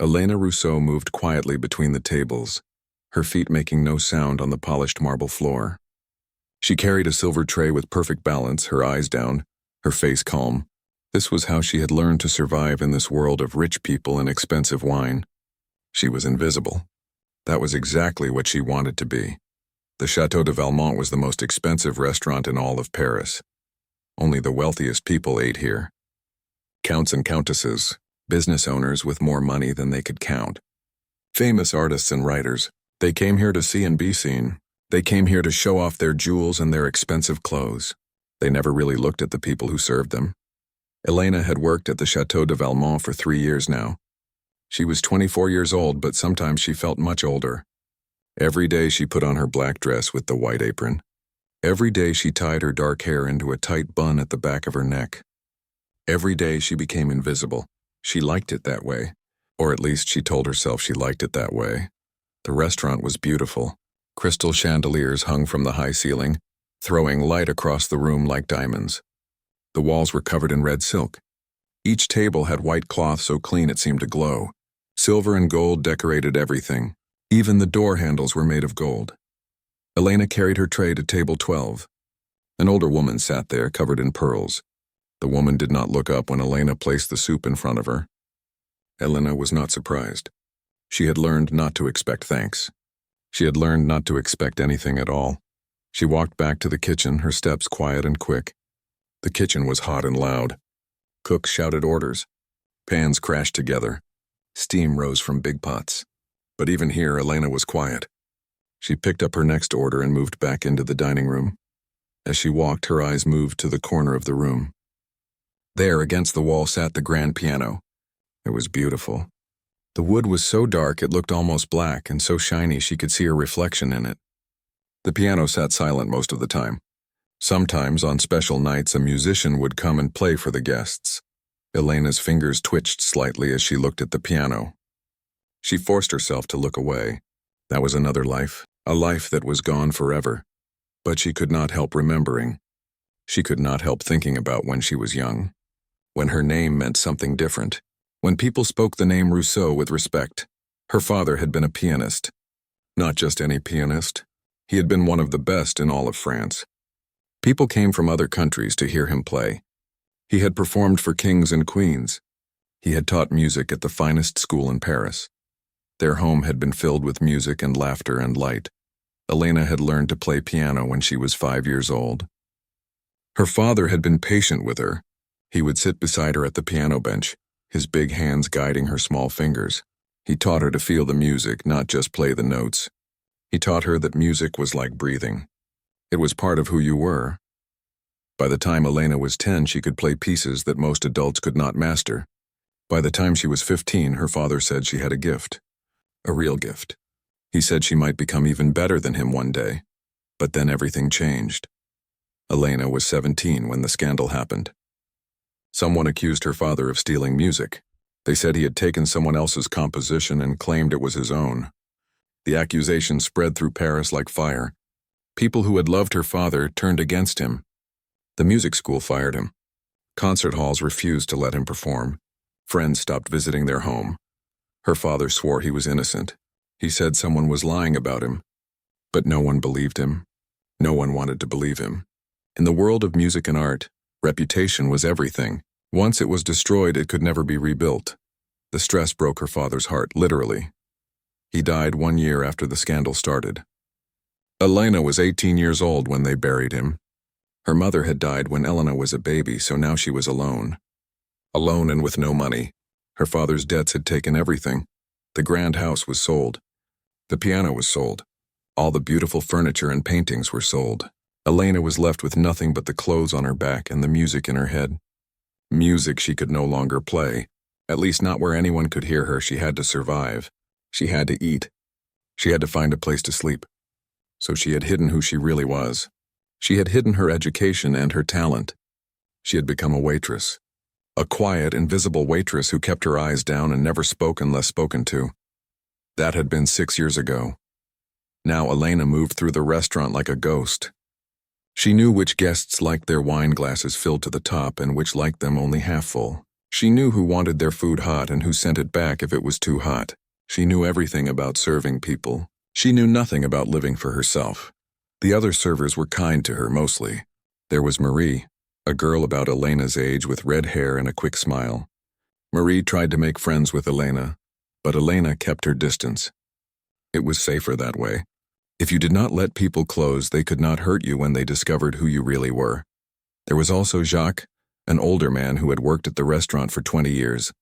Elena Rousseau moved quietly between the tables, her feet making no sound on the polished marble floor. She carried a silver tray with perfect balance, her eyes down, her face calm. This was how she had learned to survive in this world of rich people and expensive wine. She was invisible. That was exactly what she wanted to be. The Chateau de Valmont was the most expensive restaurant in all of Paris. Only the wealthiest people ate here. Counts and countesses, business owners with more money than they could count. Famous artists and writers, they came here to see and be seen. They came here to show off their jewels and their expensive clothes. They never really looked at the people who served them. Elena had worked at the Chateau de Valmont for 3 years now. She was 24 years old, but sometimes she felt much older. Every day she put on her black dress with the white apron. Every day she tied her dark hair into a tight bun at the back of her neck. Every day she became invisible. She liked it that way, or at least she told herself she liked it that way. The restaurant was beautiful. Crystal chandeliers hung from the high ceiling, throwing light across the room like diamonds. The walls were covered in red silk. Each table had white cloth so clean it seemed to glow. Silver and gold decorated everything. Even the door handles were made of gold. Elena carried her tray to table 12. An older woman sat there, covered in pearls. The woman did not look up when Elena placed the soup in front of her. Elena was not surprised. She had learned not to expect thanks. She had learned not to expect anything at all. She walked back to the kitchen, her steps quiet and quick. The kitchen was hot and loud. Cooks shouted orders. Pans crashed together. Steam rose from big pots. But even here, Elena was quiet. She picked up her next order and moved back into the dining room. As she walked, her eyes moved to the corner of the room. There, against the wall, sat the grand piano. It was beautiful. The wood was so dark it looked almost black, and so shiny she could see her reflection in it. The piano sat silent most of the time. Sometimes, on special nights, a musician would come and play for the guests. Elena's fingers twitched slightly as she looked at the piano. She forced herself to look away. That was another life, a life that was gone forever. But she could not help remembering. She could not help thinking about when she was young. When her name meant something different. When people spoke the name Rousseau with respect. Her father had been a pianist. Not just any pianist. He had been one of the best in all of France. People came from other countries to hear him play. He had performed for kings and queens. He had taught music at the finest school in Paris. Their home had been filled with music and laughter and light. Elena had learned to play piano when she was 5 years old. Her father had been patient with her. He would sit beside her at the piano bench, his big hands guiding her small fingers. He taught her to feel the music, not just play the notes. He taught her that music was like breathing. It was part of who you were. By the time Elena was 10, she could play pieces that most adults could not master. By the time she was 15, her father said she had a gift. A real gift. He said she might become even better than him one day. But then everything changed. Elena was 17 when the scandal happened. Someone accused her father of stealing music. They said he had taken someone else's composition and claimed it was his own. The accusation spread through Paris like fire. People who had loved her father turned against him. The music school fired him. Concert halls refused to let him perform. Friends stopped visiting their home. Her father swore he was innocent. He said someone was lying about him. But no one believed him. No one wanted to believe him. In the world of music and art, reputation was everything. Once it was destroyed, it could never be rebuilt. The stress broke her father's heart, literally. He died 1 year after the scandal started. Elena was 18 years old when they buried him. Her mother had died when Elena was a baby, so now she was alone. Alone and with no money. Her father's debts had taken everything. The grand house was sold. The piano was sold. All the beautiful furniture and paintings were sold. Elena was left with nothing but the clothes on her back and the music in her head. Music she could no longer play. At least not where anyone could hear her. She had to survive. She had to eat. She had to find a place to sleep. So she had hidden who she really was. She had hidden her education and her talent. She had become a waitress. A quiet, invisible waitress who kept her eyes down and never spoke unless spoken to. That had been 6 years ago. Now Elena moved through the restaurant like a ghost. She knew which guests liked their wine glasses filled to the top and which liked them only half full. She knew who wanted their food hot and who sent it back if it was too hot. She knew everything about serving people. She knew nothing about living for herself. The other servers were kind to her mostly. There was Marie, a girl about Elena's age with red hair and a quick smile. Marie tried to make friends with Elena, but Elena kept her distance. It was safer that way. If you did not let people close, they could not hurt you when they discovered who you really were. There was also Jacques, an older man who had worked at the restaurant for 20 years.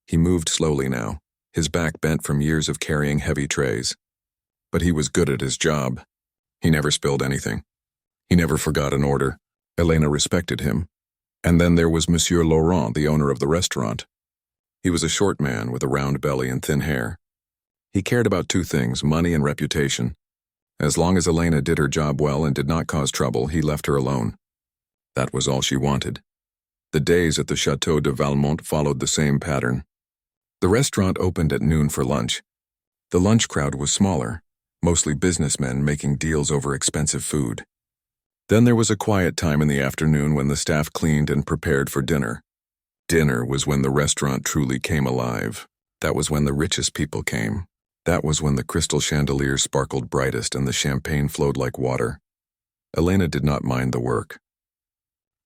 He moved slowly now, his back bent from years of carrying heavy trays. But he was good at his job. He never spilled anything. He never forgot an order. Elena respected him. And then there was Monsieur Laurent, the owner of the restaurant. He was a short man with a round belly and thin hair. He cared about two things, money and reputation. As long as Elena did her job well and did not cause trouble, he left her alone. That was all she wanted. The days at the Chateau de Valmont followed the same pattern. The restaurant opened at noon for lunch. The lunch crowd was smaller, mostly businessmen making deals over expensive food. Then there was a quiet time in the afternoon when the staff cleaned and prepared for dinner. Dinner was when the restaurant truly came alive. That was when the richest people came. That was when the crystal chandeliers sparkled brightest and the champagne flowed like water. Elena did not mind the work.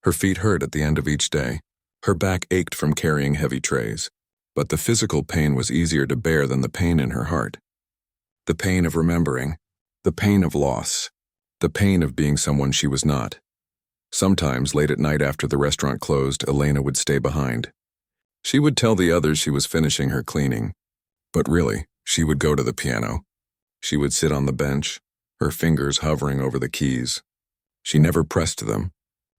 Her feet hurt at the end of each day. Her back ached from carrying heavy trays. But the physical pain was easier to bear than the pain in her heart. The pain of remembering, the pain of loss, the pain of being someone she was not. Sometimes, late at night after the restaurant closed, Elena would stay behind. She would tell the others she was finishing her cleaning. But really, she would go to the piano. She would sit on the bench, her fingers hovering over the keys. She never pressed them.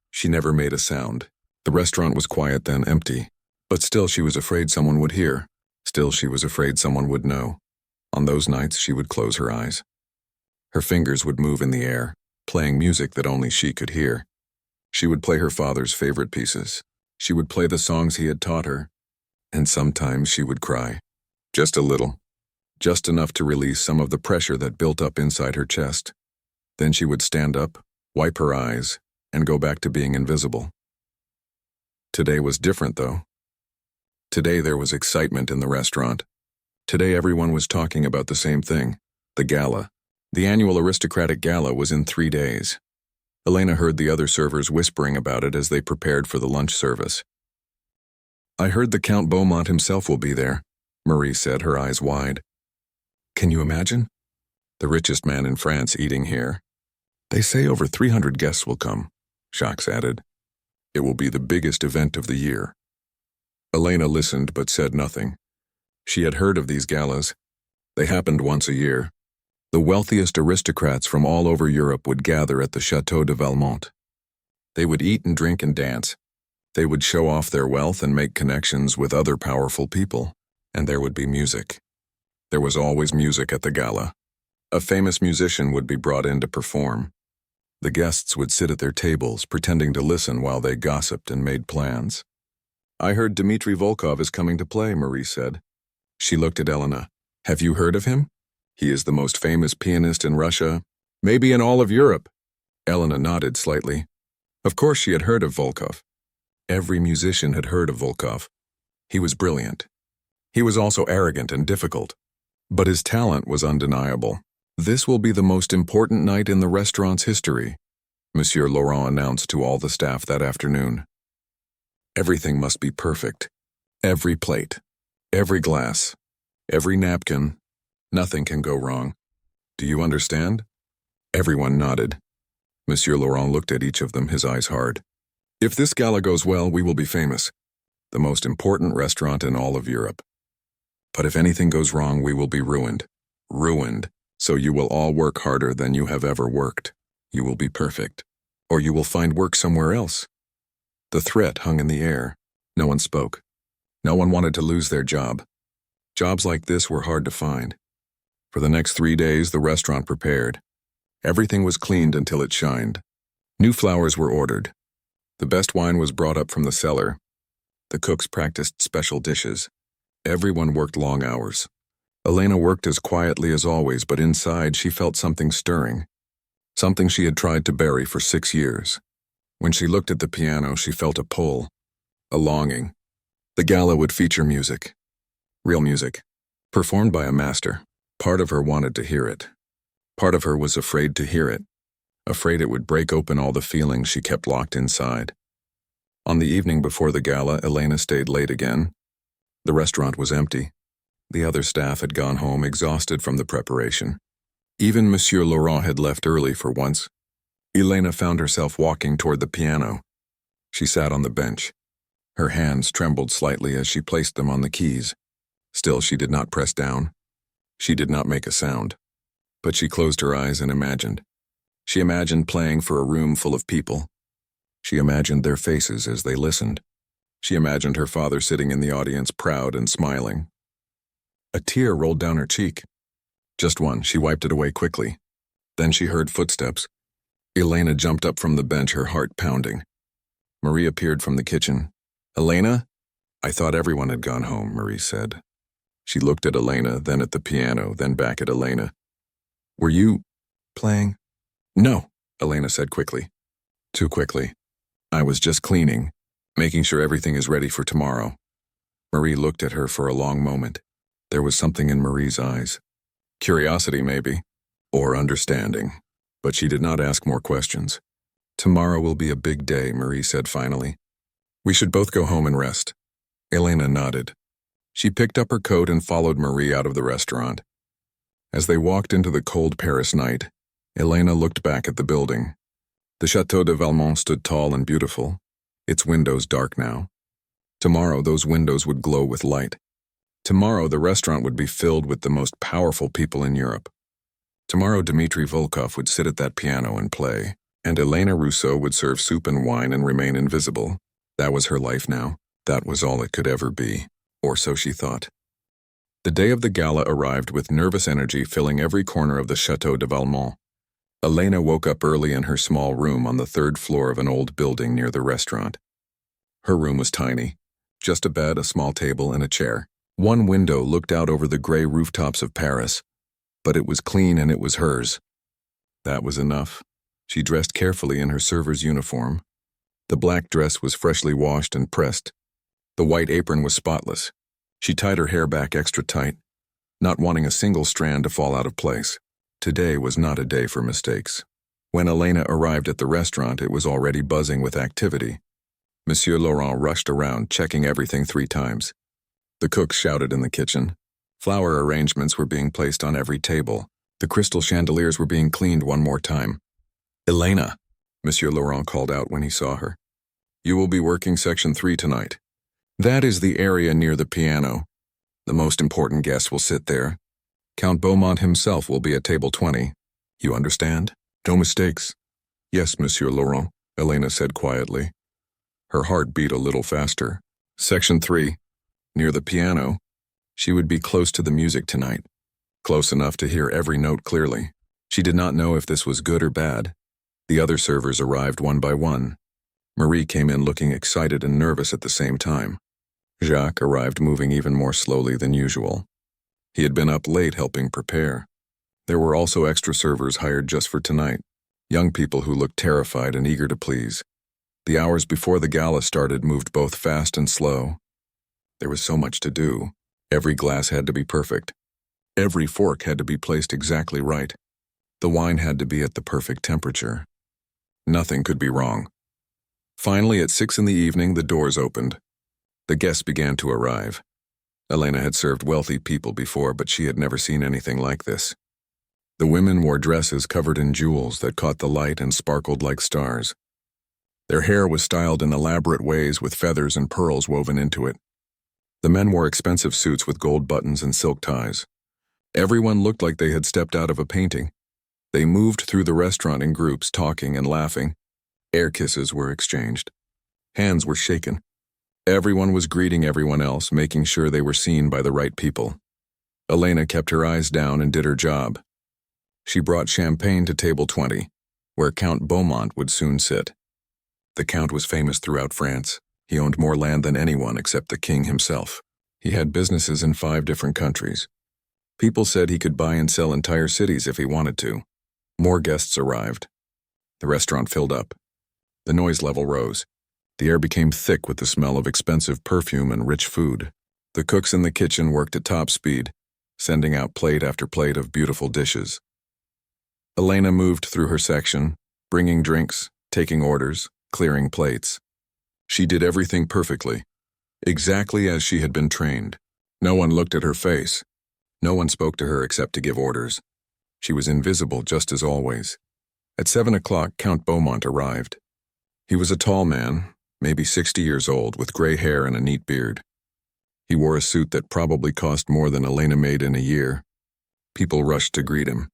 She never made a sound. The restaurant was quiet then, empty. But still she was afraid someone would hear. Still she was afraid someone would know. On those nights she would close her eyes. Her fingers would move in the air, playing music that only she could hear. She would play her father's favorite pieces. She would play the songs he had taught her. And sometimes she would cry. Just a little. Just enough to release some of the pressure that built up inside her chest. Then she would stand up, wipe her eyes, and go back to being invisible. Today was different, though. Today there was excitement in the restaurant. Today everyone was talking about the same thing, the gala. The annual Aristocratic Gala was in 3 days. Elena heard the other servers whispering about it as they prepared for the lunch service. I heard the Count Beaumont himself will be there, Marie said, her eyes wide. Can you imagine? The richest man in France eating here. They say over 300 guests will come, Jacques added. It will be the biggest event of the year. Elena listened but said nothing. She had heard of these galas. They happened once a year. The wealthiest aristocrats from all over Europe would gather at the Chateau de Valmont. They would eat and drink and dance. They would show off their wealth and make connections with other powerful people. And there would be music. There was always music at the gala. A famous musician would be brought in to perform. The guests would sit at their tables, pretending to listen while they gossiped and made plans. I heard Dmitri Volkov is coming to play, Marie said. She looked at Elena. Have you heard of him? He is the most famous pianist in Russia, maybe in all of Europe. Elena nodded slightly. Of course she had heard of Volkov. Every musician had heard of Volkov. He was brilliant. He was also arrogant and difficult. But his talent was undeniable. This will be the most important night in the restaurant's history, Monsieur Laurent announced to all the staff that afternoon. Everything must be perfect. Every plate, every glass, every napkin. Nothing can go wrong. Do you understand? Everyone nodded. Monsieur Laurent looked at each of them, his eyes hard. If this gala goes well, we will be famous. The most important restaurant in all of Europe. But if anything goes wrong, we will be ruined. Ruined. So you will all work harder than you have ever worked. You will be perfect. Or you will find work somewhere else. The threat hung in the air. No one spoke. No one wanted to lose their job. Jobs like this were hard to find. For the next 3 days, the restaurant prepared. Everything was cleaned until it shined. New flowers were ordered. The best wine was brought up from the cellar. The cooks practiced special dishes. Everyone worked long hours. Elena worked as quietly as always, but inside she felt something stirring. Something she had tried to bury for 6 years. When she looked at the piano, she felt a pull, a longing. The gala would feature music. Real music. Performed by a master. Part of her wanted to hear it. Part of her was afraid to hear it. Afraid it would break open all the feelings she kept locked inside. On the evening before the gala, Elena stayed late again. The restaurant was empty. The other staff had gone home exhausted from the preparation. Even Monsieur Laurent had left early for once. Elena found herself walking toward the piano. She sat on the bench. Her hands trembled slightly as she placed them on the keys. Still, she did not press down. She did not make a sound. But she closed her eyes and imagined. She imagined playing for a room full of people. She imagined their faces as they listened. She imagined her father sitting in the audience, proud and smiling. A tear rolled down her cheek. Just one. She wiped it away quickly. Then she heard footsteps. Elena jumped up from the bench, her heart pounding. Marie appeared from the kitchen. "Elena?" "I thought everyone had gone home," Marie said. She looked at Elena, then at the piano, then back at Elena. "Were you playing?" "No," Elena said quickly. Too quickly. "I was just cleaning, making sure everything is ready for tomorrow." Marie looked at her for a long moment. There was something in Marie's eyes. Curiosity, maybe, or understanding. But she did not ask more questions. "Tomorrow will be a big day," Marie said finally. "We should both go home and rest." Elena nodded. She picked up her coat and followed Marie out of the restaurant. As they walked into the cold Paris night, Elena looked back at the building. The Château de Valmont stood tall and beautiful, its windows dark now. Tomorrow those windows would glow with light. Tomorrow the restaurant would be filled with the most powerful people in Europe. Tomorrow Dmitry Volkov would sit at that piano and play, and Elena Rousseau would serve soup and wine and remain invisible. That was her life now. That was all it could ever be, or so she thought. The day of the gala arrived with nervous energy filling every corner of the Château de Valmont. Elena woke up early in her small room on the third floor of an old building near the restaurant. Her room was tiny. Just a bed, a small table, and a chair. One window looked out over the gray rooftops of Paris, but it was clean and it was hers. That was enough. She dressed carefully in her server's uniform. The black dress was freshly washed and pressed. The white apron was spotless. She tied her hair back extra tight, not wanting a single strand to fall out of place. Today was not a day for mistakes. When Elena arrived at the restaurant, it was already buzzing with activity. Monsieur Laurent rushed around, checking everything 3 times. The cooks shouted in the kitchen. Flower arrangements were being placed on every table. The crystal chandeliers were being cleaned one more time. "Elena," Monsieur Laurent called out when he saw her. "You will be working section 3 tonight. That is the area near the piano. The most important guests will sit there. Count Beaumont himself will be at table 20. You understand? No mistakes." "Yes, Monsieur Laurent," Elena said quietly. Her heart beat a little faster. Section 3, near the piano. She would be close to the music tonight, close enough to hear every note clearly. She did not know if this was good or bad. The other servers arrived one by one. Marie came in looking excited and nervous at the same time. Jacques arrived moving even more slowly than usual. He had been up late helping prepare. There were also extra servers hired just for tonight, young people who looked terrified and eager to please. The hours before the gala started moved both fast and slow. There was so much to do. Every glass had to be perfect. Every fork had to be placed exactly right. The wine had to be at the perfect temperature. Nothing could be wrong. Finally, at 6 in the evening, the doors opened. The guests began to arrive. Elena had served wealthy people before, but she had never seen anything like this. The women wore dresses covered in jewels that caught the light and sparkled like stars. Their hair was styled in elaborate ways with feathers and pearls woven into it. The men wore expensive suits with gold buttons and silk ties. Everyone looked like they had stepped out of a painting. They moved through the restaurant in groups, talking and laughing. Air kisses were exchanged. Hands were shaken. Everyone was greeting everyone else, making sure they were seen by the right people. Elena kept her eyes down and did her job. She brought champagne to table 20, where Count Beaumont would soon sit. The Count was famous throughout France. He owned more land than anyone except the king himself. He had businesses in 5 different countries. People said he could buy and sell entire cities if he wanted to. More guests arrived. The restaurant filled up. The noise level rose. The air became thick with the smell of expensive perfume and rich food. The cooks in the kitchen worked at top speed, sending out plate after plate of beautiful dishes. Elena moved through her section, bringing drinks, taking orders, clearing plates. She did everything perfectly, exactly as she had been trained. No one looked at her face. No one spoke to her except to give orders. She was invisible just as always. At 7 o'clock, Count Beaumont arrived. He was a tall man, maybe 60 years old, with gray hair and a neat beard. He wore a suit that probably cost more than Elena made in a year. People rushed to greet him.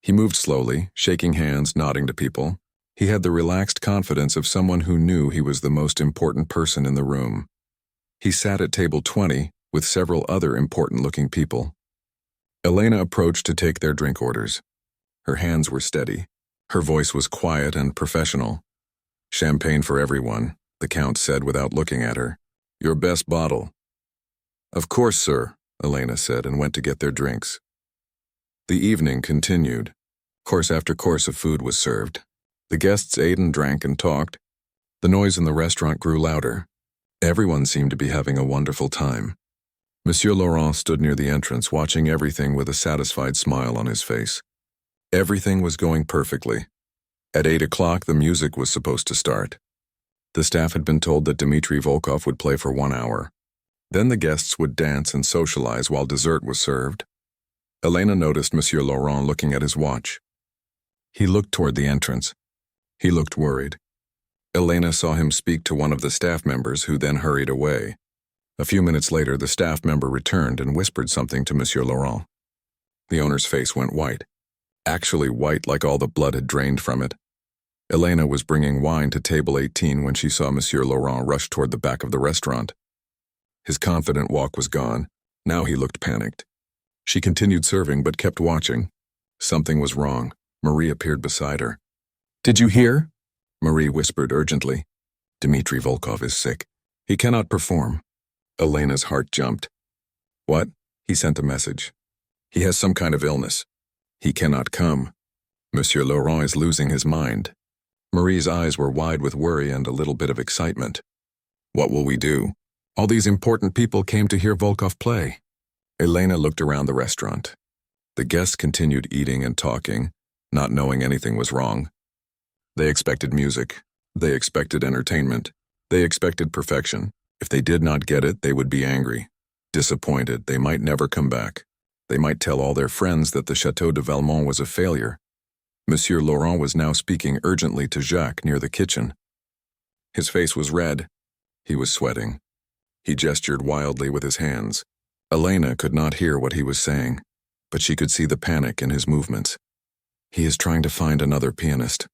He moved slowly, shaking hands, nodding to people. He had the relaxed confidence of someone who knew he was the most important person in the room. He sat at table 20 with several other important-looking people. Elena approached to take their drink orders. Her hands were steady. Her voice was quiet and professional. "Champagne for everyone," the Count said without looking at her. "Your best bottle." "Of course, sir," Elena said and went to get their drinks. The evening continued. Course after course of food was served. The guests ate and drank and talked. The noise in the restaurant grew louder. Everyone seemed to be having a wonderful time. Monsieur Laurent stood near the entrance, watching everything with a satisfied smile on his face. Everything was going perfectly. At 8 o'clock, the music was supposed to start. The staff had been told that Dmitri Volkov would play for 1 hour. Then the guests would dance and socialize while dessert was served. Elena noticed Monsieur Laurent looking at his watch. He looked toward the entrance. He looked worried. Elena saw him speak to one of the staff members, who then hurried away. A few minutes later, the staff member returned and whispered something to Monsieur Laurent. The owner's face went white. Actually white, like all the blood had drained from it. Elena was bringing wine to table 18 when she saw Monsieur Laurent rush toward the back of the restaurant. His confident walk was gone. Now he looked panicked. She continued serving but kept watching. Something was wrong. Marie appeared beside her. "Did you hear?" Marie whispered urgently. "Dmitri Volkov is sick. He cannot perform." Elena's heart jumped. "What?" He sent a message. "He has some kind of illness. He cannot come. Monsieur Laurent is losing his mind." Marie's eyes were wide with worry and a little bit of excitement. "What will we do? All these important people came to hear Volkov play." Elena looked around the restaurant. The guests continued eating and talking, not knowing anything was wrong. They expected music. They expected entertainment. They expected perfection. If they did not get it, they would be angry. Disappointed, they might never come back. They might tell all their friends that the Château de Valmont was a failure. Monsieur Laurent was now speaking urgently to Jacques near the kitchen. His face was red. He was sweating. He gestured wildly with his hands. Elena could not hear what he was saying, but she could see the panic in his movements. "He is trying to find another pianist,"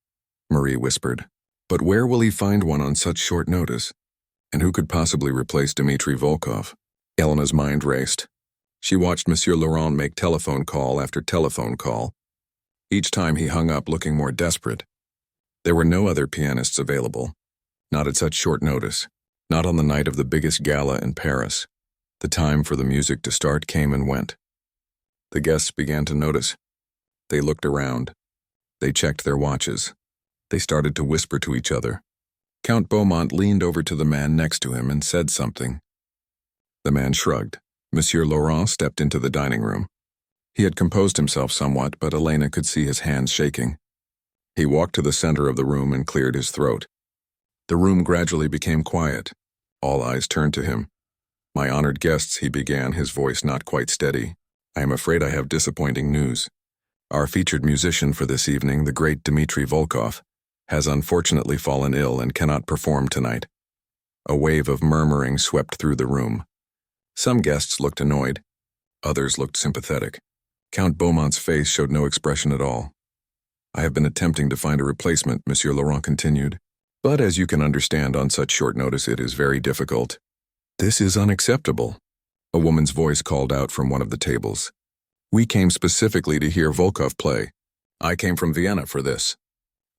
Marie whispered. "But where will he find one on such short notice? And who could possibly replace Dmitri Volkov?" Elena's mind raced. She watched Monsieur Laurent make telephone call after telephone call. Each time he hung up looking more desperate. There were no other pianists available. Not at such short notice. Not on the night of the biggest gala in Paris. The time for the music to start came and went. The guests began to notice. They looked around. They checked their watches. They started to whisper to each other. Count Beaumont leaned over to the man next to him and said something. The man shrugged. Monsieur Laurent stepped into the dining room. He had composed himself somewhat, but Elena could see his hands shaking. He walked to the center of the room and cleared his throat. The room gradually became quiet. All eyes turned to him. "My honored guests," he began, his voice not quite steady. "I am afraid I have disappointing news. Our featured musician for this evening, the great Dmitri Volkov, has unfortunately fallen ill and cannot perform tonight." A wave of murmuring swept through the room. Some guests looked annoyed. Others looked sympathetic. Count Beaumont's face showed no expression at all. "I have been attempting to find a replacement," Monsieur Laurent continued. "But as you can understand, on such short notice it is very difficult." "This is unacceptable," a woman's voice called out from one of the tables. "We came specifically to hear Volkov play. I came from Vienna for this,"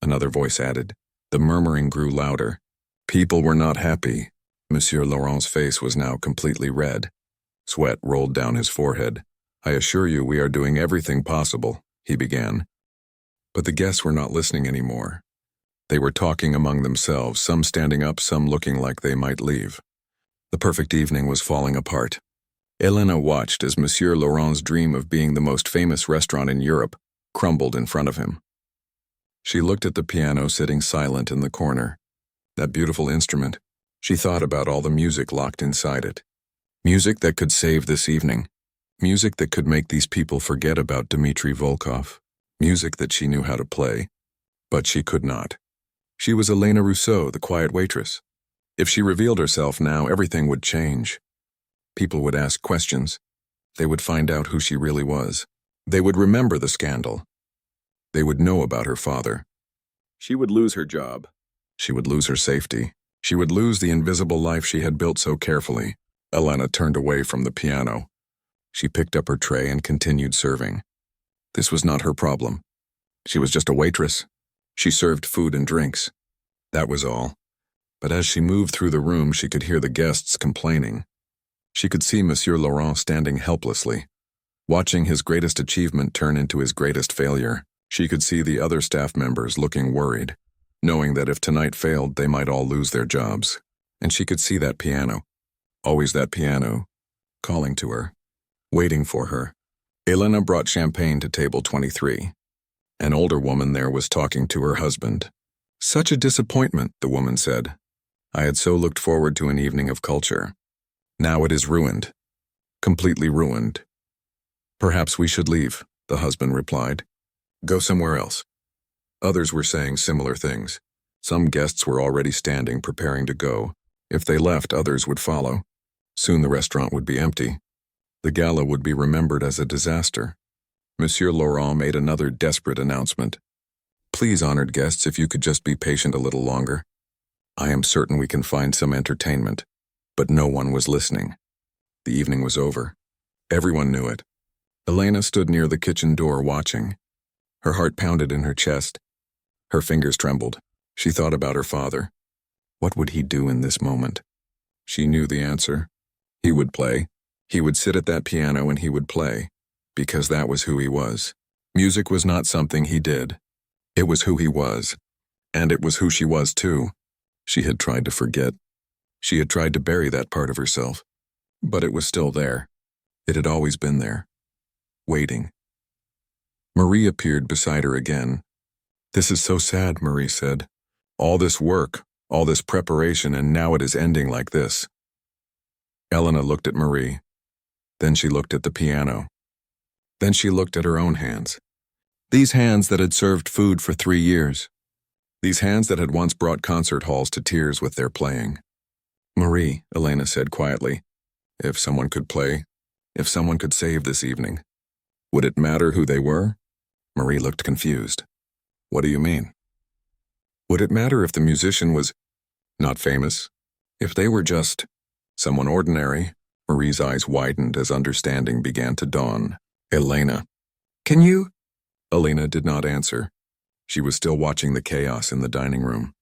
another voice added. The murmuring grew louder. People were not happy. Monsieur Laurent's face was now completely red. Sweat rolled down his forehead. "I assure you we are doing everything possible," he began. But the guests were not listening anymore. They were talking among themselves, some standing up, some looking like they might leave. The perfect evening was falling apart. Elena watched as Monsieur Laurent's dream of being the most famous restaurant in Europe crumbled in front of him. She looked at the piano sitting silent in the corner. That beautiful instrument. She thought about all the music locked inside it. Music that could save this evening. Music that could make these people forget about Dmitri Volkov. Music that she knew how to play. But she could not. She was Elena Rousseau, the quiet waitress. If she revealed herself now, everything would change. People would ask questions. They would find out who she really was. They would remember the scandal. They would know about her father. She would lose her job. She would lose her safety. She would lose the invisible life she had built so carefully. Elena turned away from the piano. She picked up her tray and continued serving. This was not her problem. She was just a waitress. She served food and drinks. That was all. But as she moved through the room, she could hear the guests complaining. She could see Monsieur Laurent standing helplessly, watching his greatest achievement turn into his greatest failure. She could see the other staff members looking worried, knowing that if tonight failed, they might all lose their jobs. And she could see that piano, always that piano, calling to her, waiting for her. Elena brought champagne to table 23. An older woman there was talking to her husband. "Such a disappointment," the woman said. "I had so looked forward to an evening of culture. Now it is ruined. Completely ruined." "Perhaps we should leave," the husband replied. "Go somewhere else." Others were saying similar things. Some guests were already standing, preparing to go. If they left, others would follow. Soon the restaurant would be empty. The gala would be remembered as a disaster. Monsieur Laurent made another desperate announcement. "Please, honored guests, if you could just be patient a little longer. I am certain we can find some entertainment." But no one was listening. The evening was over. Everyone knew it. Elena stood near the kitchen door watching. Her heart pounded in her chest. Her fingers trembled. She thought about her father. What would he do in this moment? She knew the answer. He would play. He would sit at that piano and he would play, because that was who he was. Music was not something he did. It was who he was. And it was who she was too. She had tried to forget. She had tried to bury that part of herself. But it was still there. It had always been there. Waiting. Marie appeared beside her again. "This is so sad," Marie said. "All this work, all this preparation, and now it is ending like this." Elena looked at Marie. Then she looked at the piano. Then she looked at her own hands. These hands that had served food for 3 years. These hands that had once brought concert halls to tears with their playing. "Marie," Elena said quietly, "if someone could play, if someone could save this evening, would it matter who they were?" Marie looked confused. "What do you mean?" "Would it matter if the musician was not famous? If they were just someone ordinary?" Marie's eyes widened as understanding began to dawn. "Elena, can you?" Elena did not answer. She was still watching the chaos in the dining room.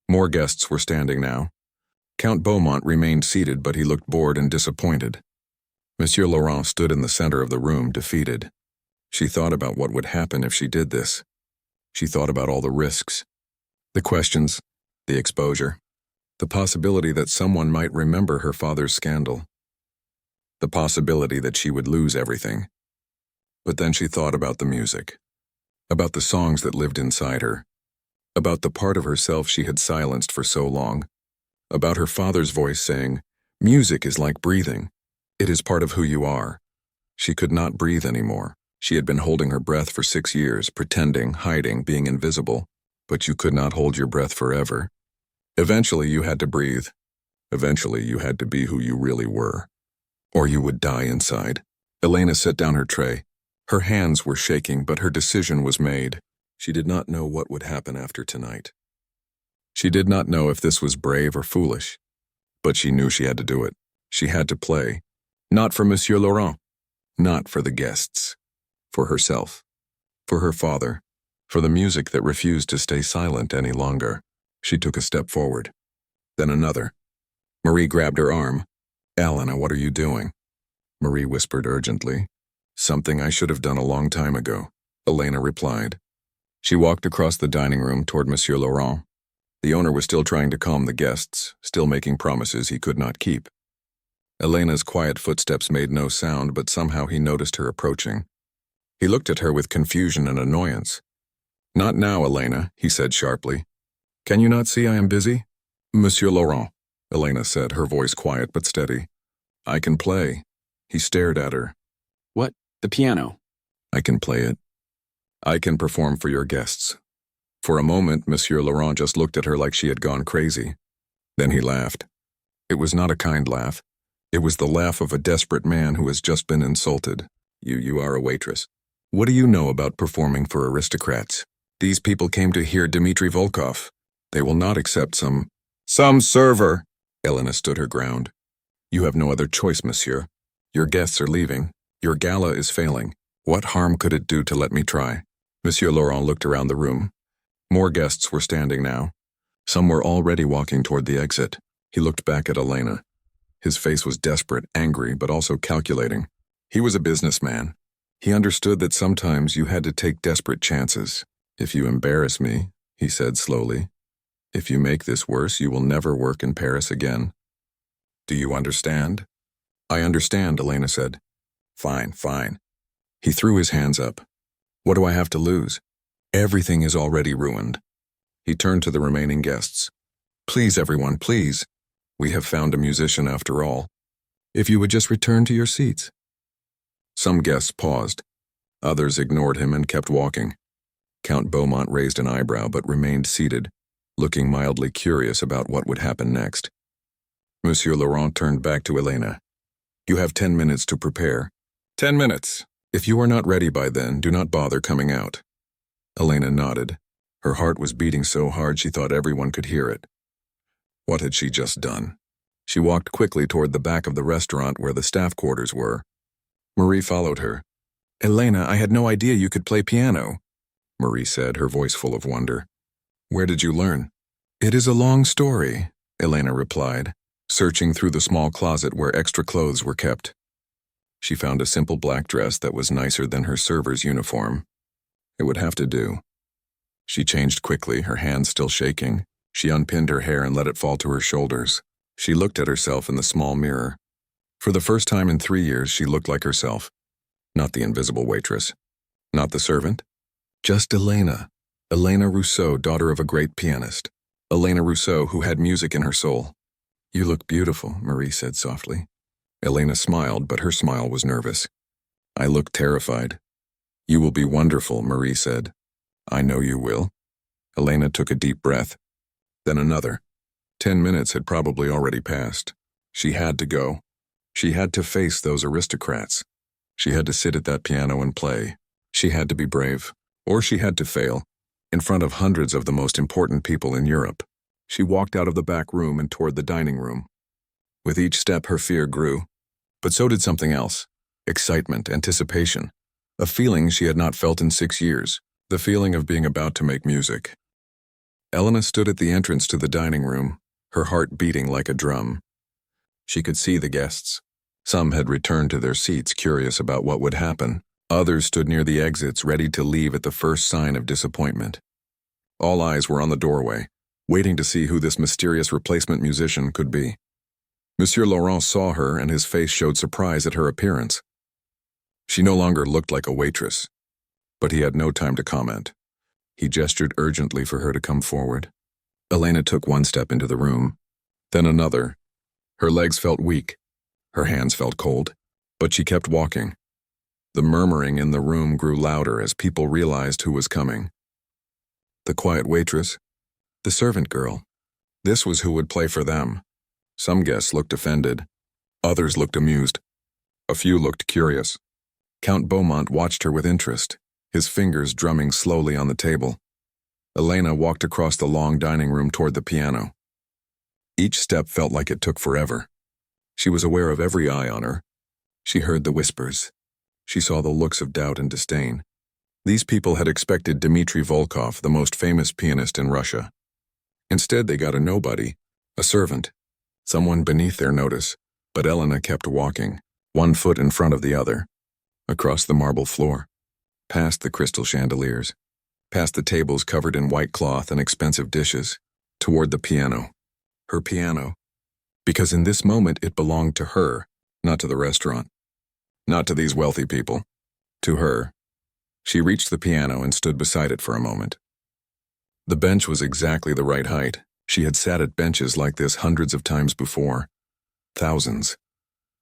More guests were standing now. Count Beaumont remained seated, but he looked bored and disappointed. Monsieur Laurent stood in the center of the room, defeated. She thought about what would happen if she did this. She thought about all the risks, the questions, the exposure, the possibility that someone might remember her father's scandal, the possibility that she would lose everything. But then she thought about the music, about the songs that lived inside her, about the part of herself she had silenced for so long, about her father's voice saying, "Music is like breathing. It is part of who you are." She could not breathe anymore. She had been holding her breath for 6 years, pretending, hiding, being invisible. But you could not hold your breath forever. Eventually you had to breathe. Eventually you had to be who you really were. Or you would die inside. Elena set down her tray. Her hands were shaking, but her decision was made. She did not know what would happen after tonight. She did not know if this was brave or foolish. But she knew she had to do it. She had to play. Not for Monsieur Laurent. Not for the guests. For herself. For her father. For the music that refused to stay silent any longer. She took a step forward. Then another. Marie grabbed her arm. "Elena, what are you doing?" Marie whispered urgently. "Something I should have done a long time ago," Elena replied. She walked across the dining room toward Monsieur Laurent. The owner was still trying to calm the guests, still making promises he could not keep. Elena's quiet footsteps made no sound, but somehow he noticed her approaching. He looked at her with confusion and annoyance. "Not now, Elena," he said sharply. "Can you not see I am busy?" "Monsieur Laurent," Elena said, her voice quiet but steady. "I can play." He stared at her. "What? The piano?" "I can play it. I can perform for your guests." For a moment, Monsieur Laurent just looked at her like she had gone crazy. Then he laughed. It was not a kind laugh. It was the laugh of a desperate man who has just been insulted. You are a waitress. What do you know about performing for aristocrats? These people came to hear Dmitri Volkov. They will not accept some server. Elena stood her ground. "You have no other choice, monsieur. Your guests are leaving. Your gala is failing. What harm could it do to let me try?" Monsieur Laurent looked around the room. More guests were standing now. Some were already walking toward the exit. He looked back at Elena. His face was desperate, angry, but also calculating. He was a businessman. He understood that sometimes you had to take desperate chances. "If you embarrass me," he said slowly, "if you make this worse, you will never work in Paris again. Do you understand?" "I understand," Elena said. Fine. He threw his hands up. "What do I have to lose? Everything is already ruined." He turned to the remaining guests. "Please, everyone, please. We have found a musician after all. If you would just return to your seats." Some guests paused. Others ignored him and kept walking. Count Beaumont raised an eyebrow but remained seated, looking mildly curious about what would happen next. Monsieur Laurent turned back to Elena. "You have 10 minutes to prepare. 10 minutes. If you are not ready by then, do not bother coming out." Elena nodded. Her heart was beating so hard she thought everyone could hear it. What had she just done? She walked quickly toward the back of the restaurant where the staff quarters were. Marie followed her. "Elena, I had no idea you could play piano," Marie said, her voice full of wonder. "Where did you learn?" "It is a long story," Elena replied, searching through the small closet where extra clothes were kept. She found a simple black dress that was nicer than her server's uniform. It would have to do. She changed quickly, her hands still shaking. She unpinned her hair and let it fall to her shoulders. She looked at herself in the small mirror. For the first time in 3 years, she looked like herself. Not the invisible waitress. Not the servant. Just Elena. Elena Rousseau, daughter of a great pianist. Elena Rousseau, who had music in her soul. "You look beautiful," Marie said softly. Elena smiled, but her smile was nervous. "I look terrified." "You will be wonderful," Marie said. "I know you will." Elena took a deep breath. Then another. 10 minutes had probably already passed. She had to go. She had to face those aristocrats. She had to sit at that piano and play. She had to be brave. Or she had to fail. In front of hundreds of the most important people in Europe. She walked out of the back room and toward the dining room. With each step, her fear grew. But so did something else. Excitement, anticipation. A feeling she had not felt in 6 years. The feeling of being about to make music. Elena stood at the entrance to the dining room, her heart beating like a drum. She could see the guests. Some had returned to their seats, curious about what would happen. Others stood near the exits, ready to leave at the first sign of disappointment. All eyes were on the doorway, waiting to see who this mysterious replacement musician could be. Monsieur Laurent saw her, and his face showed surprise at her appearance. She no longer looked like a waitress, but he had no time to comment. He gestured urgently for her to come forward. Elena took one step into the room, then another. Her legs felt weak. Her hands felt cold, but she kept walking. The murmuring in the room grew louder as people realized who was coming. The quiet waitress, the servant girl. This was who would play for them. Some guests looked offended. Others looked amused. A few looked curious. Count Beaumont watched her with interest, his fingers drumming slowly on the table. Elena walked across the long dining room toward the piano. Each step felt like it took forever. She was aware of every eye on her. She heard the whispers. She saw the looks of doubt and disdain. These people had expected Dmitri Volkov, the most famous pianist in Russia. Instead, they got a nobody, a servant, someone beneath their notice. But Elena kept walking, one foot in front of the other, across the marble floor, past the crystal chandeliers, past the tables covered in white cloth and expensive dishes, toward the piano. Her piano. Because in this moment it belonged to her, not to the restaurant. Not to these wealthy people. To her. She reached the piano and stood beside it for a moment. The bench was exactly the right height. She had sat at benches like this hundreds of times before. Thousands.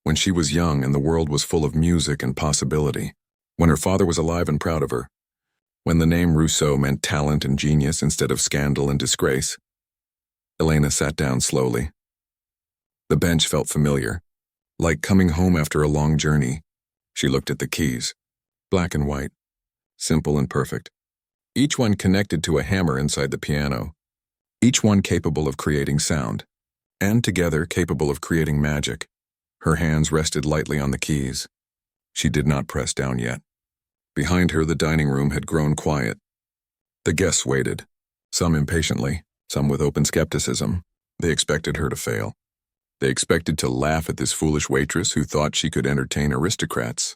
When she was young and the world was full of music and possibility. When her father was alive and proud of her. When the name Rousseau meant talent and genius instead of scandal and disgrace. Elena sat down slowly. The bench felt familiar, like coming home after a long journey. She looked at the keys, black and white, simple and perfect. Each one connected to a hammer inside the piano. Each one capable of creating sound, and together capable of creating magic. Her hands rested lightly on the keys. She did not press down yet. Behind her, the dining room had grown quiet. The guests waited, some impatiently, some with open skepticism. They expected her to fail. They expected to laugh at this foolish waitress who thought she could entertain aristocrats.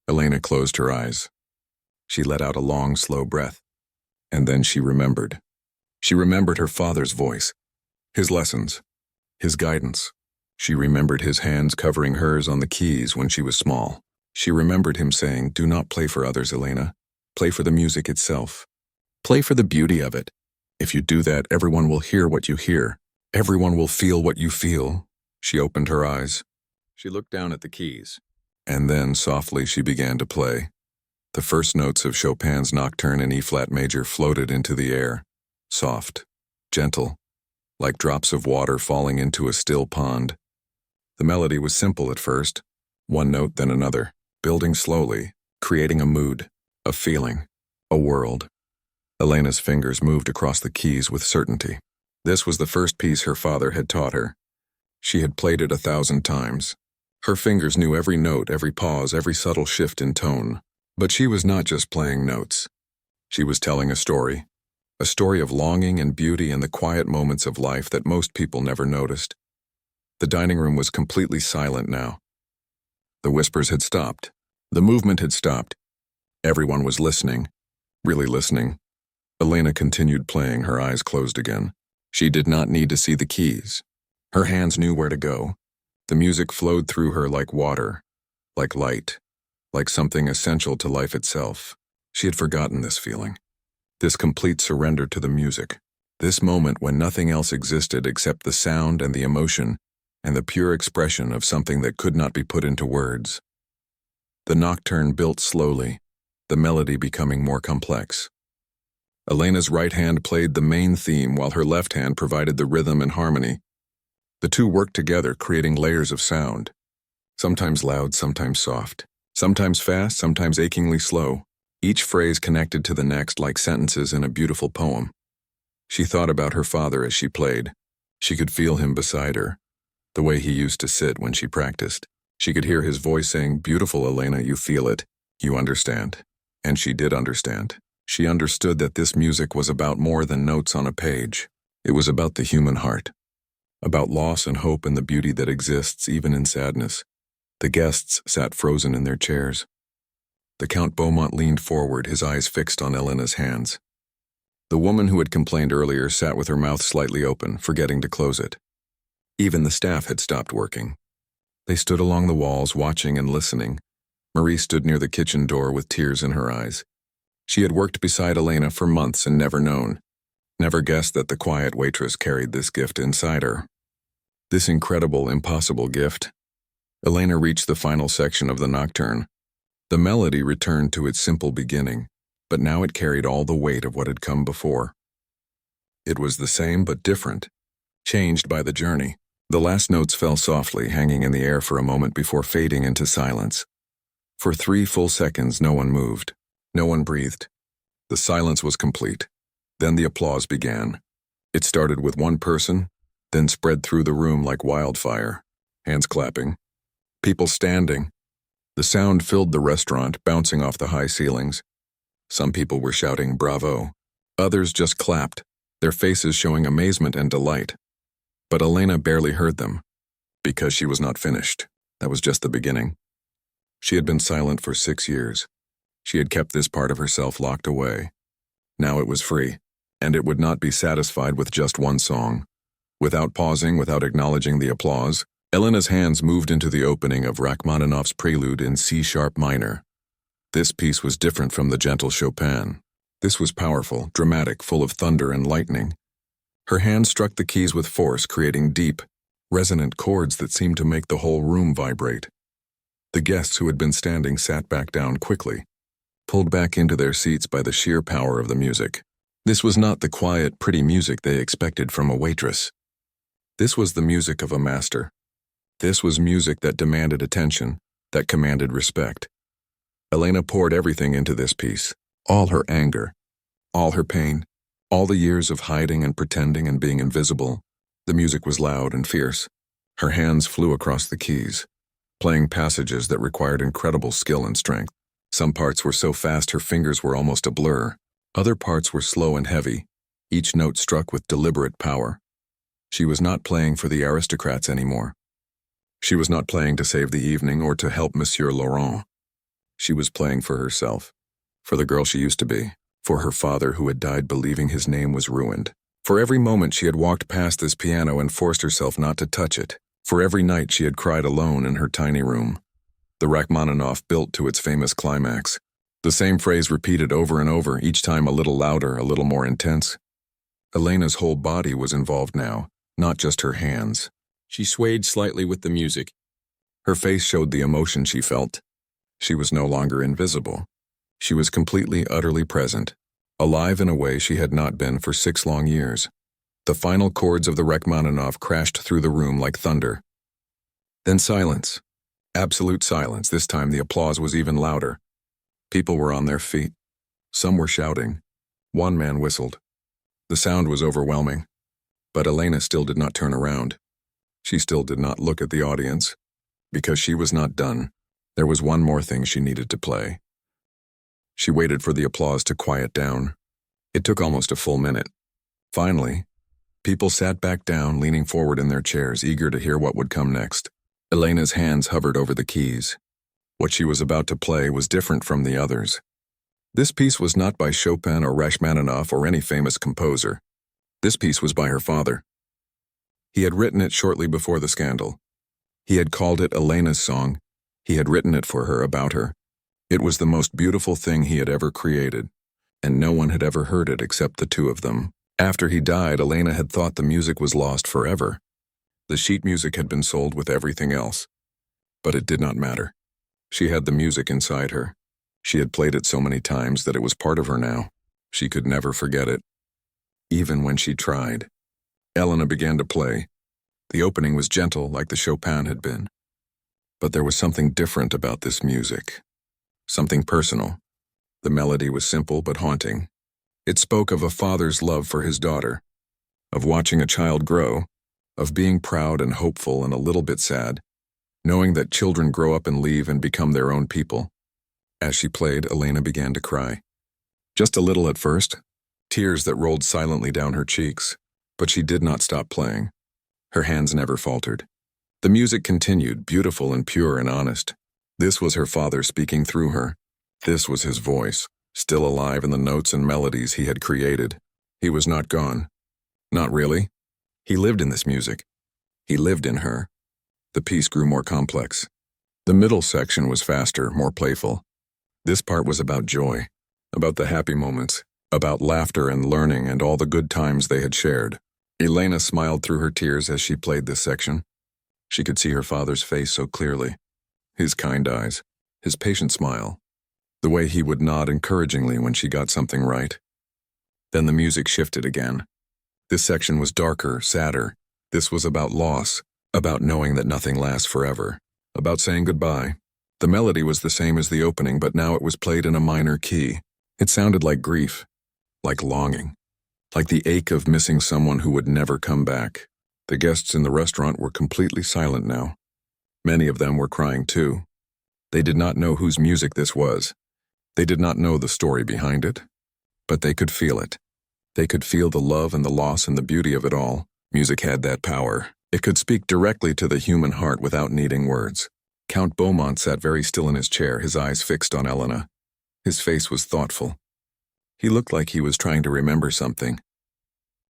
Elena closed her eyes. She let out a long, slow breath. And then she remembered. She remembered her father's voice, his lessons, his guidance. She remembered his hands covering hers on the keys when she was small. She remembered him saying, "Do not play for others, Elena. Play for the music itself. Play for the beauty of it. If you do that, everyone will hear what you hear. Everyone will feel what you feel." She opened her eyes. She looked down at the keys. And then, softly, she began to play. The first notes of Chopin's Nocturne in E-flat major floated into the air. Soft, gentle, like drops of water falling into a still pond. The melody was simple at first, one note then another, building slowly, creating a mood, a feeling, a world. Elena's fingers moved across the keys with certainty. This was the first piece her father had taught her. She had played it 1,000 times. Her fingers knew every note, every pause, every subtle shift in tone. But she was not just playing notes. She was telling a story of longing and beauty in the quiet moments of life that most people never noticed. The dining room was completely silent now. The whispers had stopped. The movement had stopped. Everyone was listening, really listening. Elena continued playing, her eyes closed again. She did not need to see the keys. Her hands knew where to go. The music flowed through her like water, like light, like something essential to life itself. She had forgotten this feeling, this complete surrender to the music, this moment when nothing else existed except the sound and the emotion and the pure expression of something that could not be put into words. The nocturne built slowly, the melody becoming more complex. Elena's right hand played the main theme while her left hand provided the rhythm and harmony. The two worked together, creating layers of sound, sometimes loud, sometimes soft, sometimes fast, sometimes achingly slow, each phrase connected to the next like sentences in a beautiful poem. She thought about her father as she played. She could feel him beside her, the way he used to sit when she practiced. She could hear his voice saying, "Beautiful, Elena, you feel it. You understand." And she did understand. She understood that this music was about more than notes on a page. It was about the human heart, about loss and hope and the beauty that exists even in sadness. The guests sat frozen in their chairs. The Count Beaumont leaned forward, his eyes fixed on Elena's hands. The woman who had complained earlier sat with her mouth slightly open, forgetting to close it. Even the staff had stopped working. They stood along the walls, watching and listening. Marie stood near the kitchen door with tears in her eyes. She had worked beside Elena for months and never known, never guessed that the quiet waitress carried this gift inside her. This incredible, impossible gift. Elena reached the final section of the nocturne. The melody returned to its simple beginning, but now it carried all the weight of what had come before. It was the same but different, changed by the journey. The last notes fell softly, hanging in the air for a moment before fading into silence. For 3 full seconds, no one moved. No one breathed. The silence was complete. Then the applause began. It started with one person, then spread through the room like wildfire. Hands clapping. People standing. The sound filled the restaurant, bouncing off the high ceilings. Some people were shouting, "Bravo." Others just clapped, their faces showing amazement and delight. But Elena barely heard them, because she was not finished. That was just the beginning. She had been silent for 6 years. She had kept this part of herself locked away. Now it was free, and it would not be satisfied with just one song. Without pausing, without acknowledging the applause, Elena's hands moved into the opening of Rachmaninoff's Prelude in C-sharp minor. This piece was different from the gentle Chopin. This was powerful, dramatic, full of thunder and lightning. Her hand struck the keys with force, creating deep, resonant chords that seemed to make the whole room vibrate. The guests who had been standing sat back down quickly, pulled back into their seats by the sheer power of the music. This was not the quiet, pretty music they expected from a waitress. This was the music of a master. This was music that demanded attention, that commanded respect. Elena poured everything into this piece, all her anger, all her pain, all the years of hiding and pretending and being invisible. The music was loud and fierce. Her hands flew across the keys, playing passages that required incredible skill and strength. Some parts were so fast her fingers were almost a blur. Other parts were slow and heavy, each note struck with deliberate power. She was not playing for the Aristocrats anymore. She was not playing to save the evening or to help Monsieur Laurent. She was playing for herself, for the girl she used to be, for her father who had died believing his name was ruined. For every moment she had walked past this piano and forced herself not to touch it. For every night she had cried alone in her tiny room. The Rachmaninoff built to its famous climax. The same phrase repeated over and over, each time a little louder, a little more intense. Elena's whole body was involved now, not just her hands. She swayed slightly with the music. Her face showed the emotion she felt. She was no longer invisible. She was completely, utterly present, alive in a way she had not been for 6 long years. The final chords of the Rachmaninoff crashed through the room like thunder. Then silence. Absolute silence. This time the applause was even louder. People were on their feet. Some were shouting. One man whistled. The sound was overwhelming. But Elena still did not turn around. She still did not look at the audience. Because she was not done. There was one more thing she needed to play. She waited for the applause to quiet down. It took almost a full minute. Finally, people sat back down, leaning forward in their chairs, eager to hear what would come next. Elena's hands hovered over the keys. What she was about to play was different from the others. This piece was not by Chopin or Rachmaninoff or any famous composer. This piece was by her father. He had written it shortly before the scandal. He had called it Elena's song. He had written it for her, about her. It was the most beautiful thing he had ever created, and no one had ever heard it except the two of them. After he died, Elena had thought the music was lost forever. The sheet music had been sold with everything else. But it did not matter. She had the music inside her. She had played it so many times that it was part of her now. She could never forget it. Even when she tried. Elena began to play. The opening was gentle, like the Chopin had been. But there was something different about this music. Something personal. The melody was simple but haunting. It spoke of a father's love for his daughter, of watching a child grow, of being proud and hopeful and a little bit sad, knowing that children grow up and leave and become their own people. As she played, Elena began to cry. Just a little at first, tears that rolled silently down her cheeks, but she did not stop playing. Her hands never faltered. The music continued, beautiful and pure and honest. This was her father speaking through her. This was his voice, still alive in the notes and melodies he had created. He was not gone. Not really. He lived in this music. He lived in her. The piece grew more complex. The middle section was faster, more playful. This part was about joy, about the happy moments, about laughter and learning and all the good times they had shared. Elena smiled through her tears as she played this section. She could see her father's face so clearly. His kind eyes, his patient smile, the way he would nod encouragingly when she got something right. Then the music shifted again. This section was darker, sadder. This was about loss, about knowing that nothing lasts forever, about saying goodbye. The melody was the same as the opening, but now it was played in a minor key. It sounded like grief, like longing, like the ache of missing someone who would never come back. The guests in the restaurant were completely silent now. Many of them were crying too. They did not know whose music this was. They did not know the story behind it. But they could feel it. They could feel the love and the loss and the beauty of it all. Music had that power. It could speak directly to the human heart without needing words. Count Beaumont sat very still in his chair, his eyes fixed on Elena. His face was thoughtful. He looked like he was trying to remember something,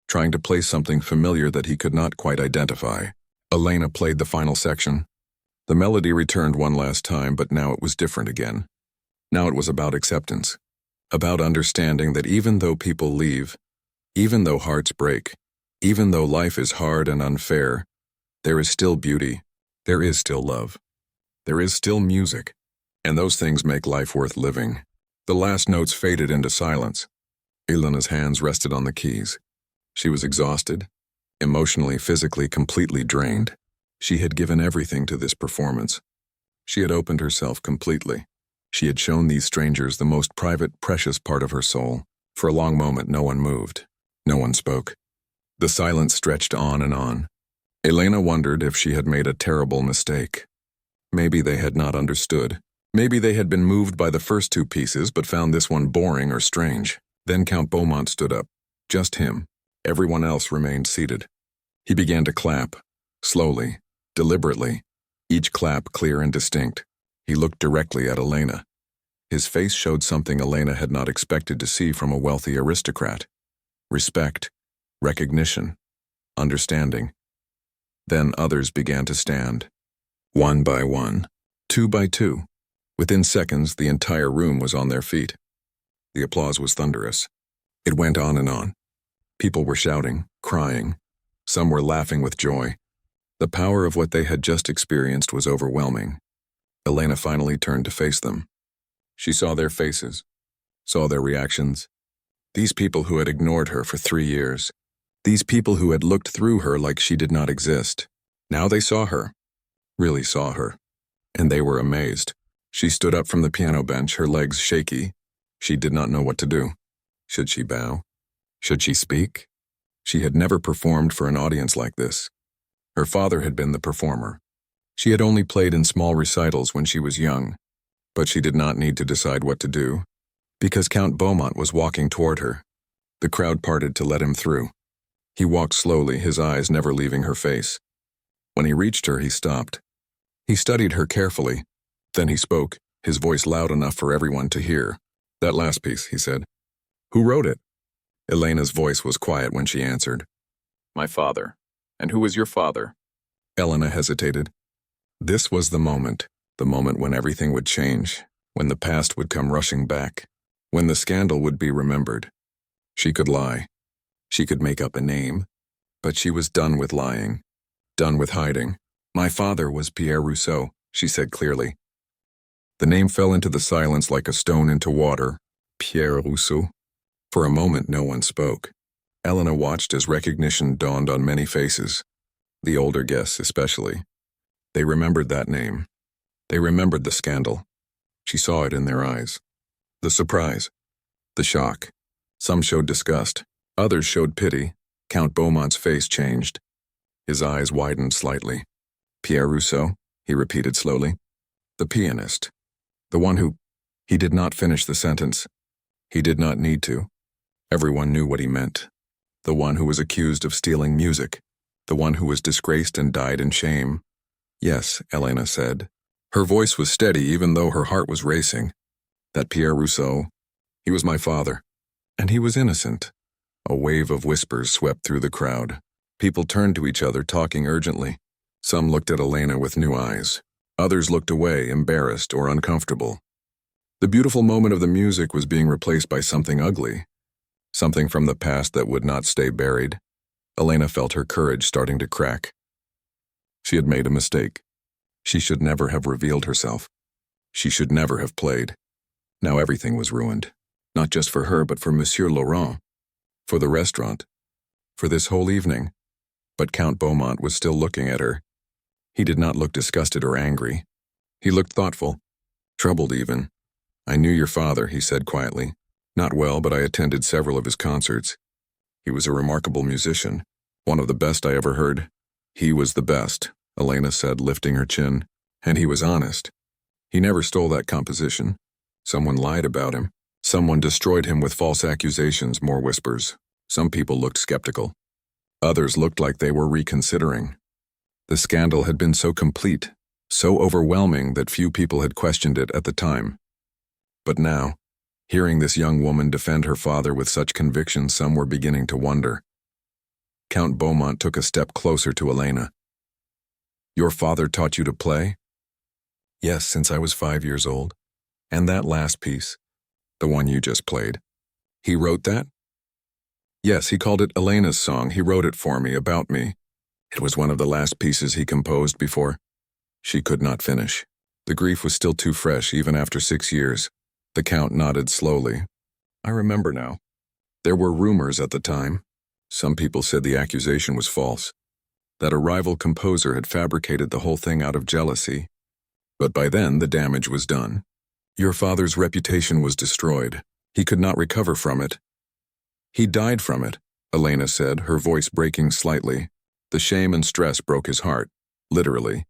trying to play something familiar that he could not quite identify. Elena played the final section. The melody returned one last time, but now it was different again. Now it was about acceptance, about understanding that even though people leave, even though hearts break, even though life is hard and unfair, there is still beauty, there is still love, there is still music, and those things make life worth living. The last notes faded into silence. Elena's hands rested on the keys. She was exhausted, emotionally, physically, completely drained. She had given everything to this performance. She had opened herself completely. She had shown these strangers the most private, precious part of her soul. For a long moment, no one moved. No one spoke. The silence stretched on and on. Elena wondered if she had made a terrible mistake. Maybe they had not understood. Maybe they had been moved by the first two pieces but found this one boring or strange. Then Count Beaumont stood up. Just him. Everyone else remained seated. He began to clap, slowly, deliberately, each clap clear and distinct. He looked directly at Elena. His face showed something Elena had not expected to see from a wealthy aristocrat. Respect, recognition, understanding. Then others began to stand. One by one, two by two. Within seconds, the entire room was on their feet. The applause was thunderous. It went on and on. People were shouting, crying. Some were laughing with joy. The power of what they had just experienced was overwhelming. Elena finally turned to face them. She saw their faces, saw their reactions. These people who had ignored her for 3 years. These people who had looked through her like she did not exist. Now they saw her, really saw her, and they were amazed. She stood up from the piano bench, her legs shaky. She did not know what to do. Should she bow? Should she speak? She had never performed for an audience like this. Her father had been the performer. She had only played in small recitals when she was young, but she did not need to decide what to do, because Count Beaumont was walking toward her. The crowd parted to let him through. He walked slowly, his eyes never leaving her face. When he reached her, he stopped. He studied her carefully. Then he spoke, his voice loud enough for everyone to hear. "That last piece," he said. "Who wrote it?" Elena's voice was quiet when she answered. "My father." "And who was your father?" Elena hesitated. This was the moment when everything would change, when the past would come rushing back, when the scandal would be remembered. She could lie. She could make up a name, but she was done with lying, done with hiding. "My father was Pierre Rousseau," she said clearly. The name fell into the silence like a stone into water. Pierre Rousseau. For a moment, no one spoke. Elena watched as recognition dawned on many faces, the older guests especially. They remembered that name. They remembered the scandal. She saw it in their eyes. The surprise. The shock. Some showed disgust. Others showed pity. Count Beaumont's face changed. His eyes widened slightly. "Pierre Rousseau," he repeated slowly. "The pianist. The one who—" He did not finish the sentence. He did not need to. Everyone knew what he meant. The one who was accused of stealing music. The one who was disgraced and died in shame. "Yes," Elena said. Her voice was steady even though her heart was racing. "That Pierre Rousseau, he was my father. And he was innocent." A wave of whispers swept through the crowd. People turned to each other, talking urgently. Some looked at Elena with new eyes. Others looked away, embarrassed or uncomfortable. The beautiful moment of the music was being replaced by something ugly. Something from the past that would not stay buried. Elena felt her courage starting to crack. She had made a mistake. She should never have revealed herself. She should never have played. Now everything was ruined. Not just for her, but for Monsieur Laurent. For the restaurant. For this whole evening. But Count Beaumont was still looking at her. He did not look disgusted or angry. He looked thoughtful. Troubled even. "I knew your father," he said quietly. "Not well, but I attended several of his concerts. He was a remarkable musician. One of the best I ever heard." "He was the best," Elena said, lifting her chin. "And he was honest. He never stole that composition. Someone lied about him. Someone destroyed him with false accusations," more whispers. Some people looked skeptical. Others looked like they were reconsidering. The scandal had been so complete, so overwhelming that few people had questioned it at the time. But now, Hearing this young woman defend her father with such conviction, some were beginning to wonder. Count Beaumont took a step closer to Elena. "Your father taught you to play?" "Yes, since I was 5 years old. And that last piece, the one you just played. He wrote that?" "Yes, he called it Elena's song. He wrote it for me, about me. It was one of the last pieces he composed before." She could not finish. The grief was still too fresh, even after 6 years. The Count nodded slowly. "I remember now. There were rumors at the time. Some people said the accusation was false, that a rival composer had fabricated the whole thing out of jealousy. But by then, the damage was done. Your father's reputation was destroyed. He could not recover from it." "He died from it," Elena said, her voice breaking slightly. The shame and stress broke his heart, literally.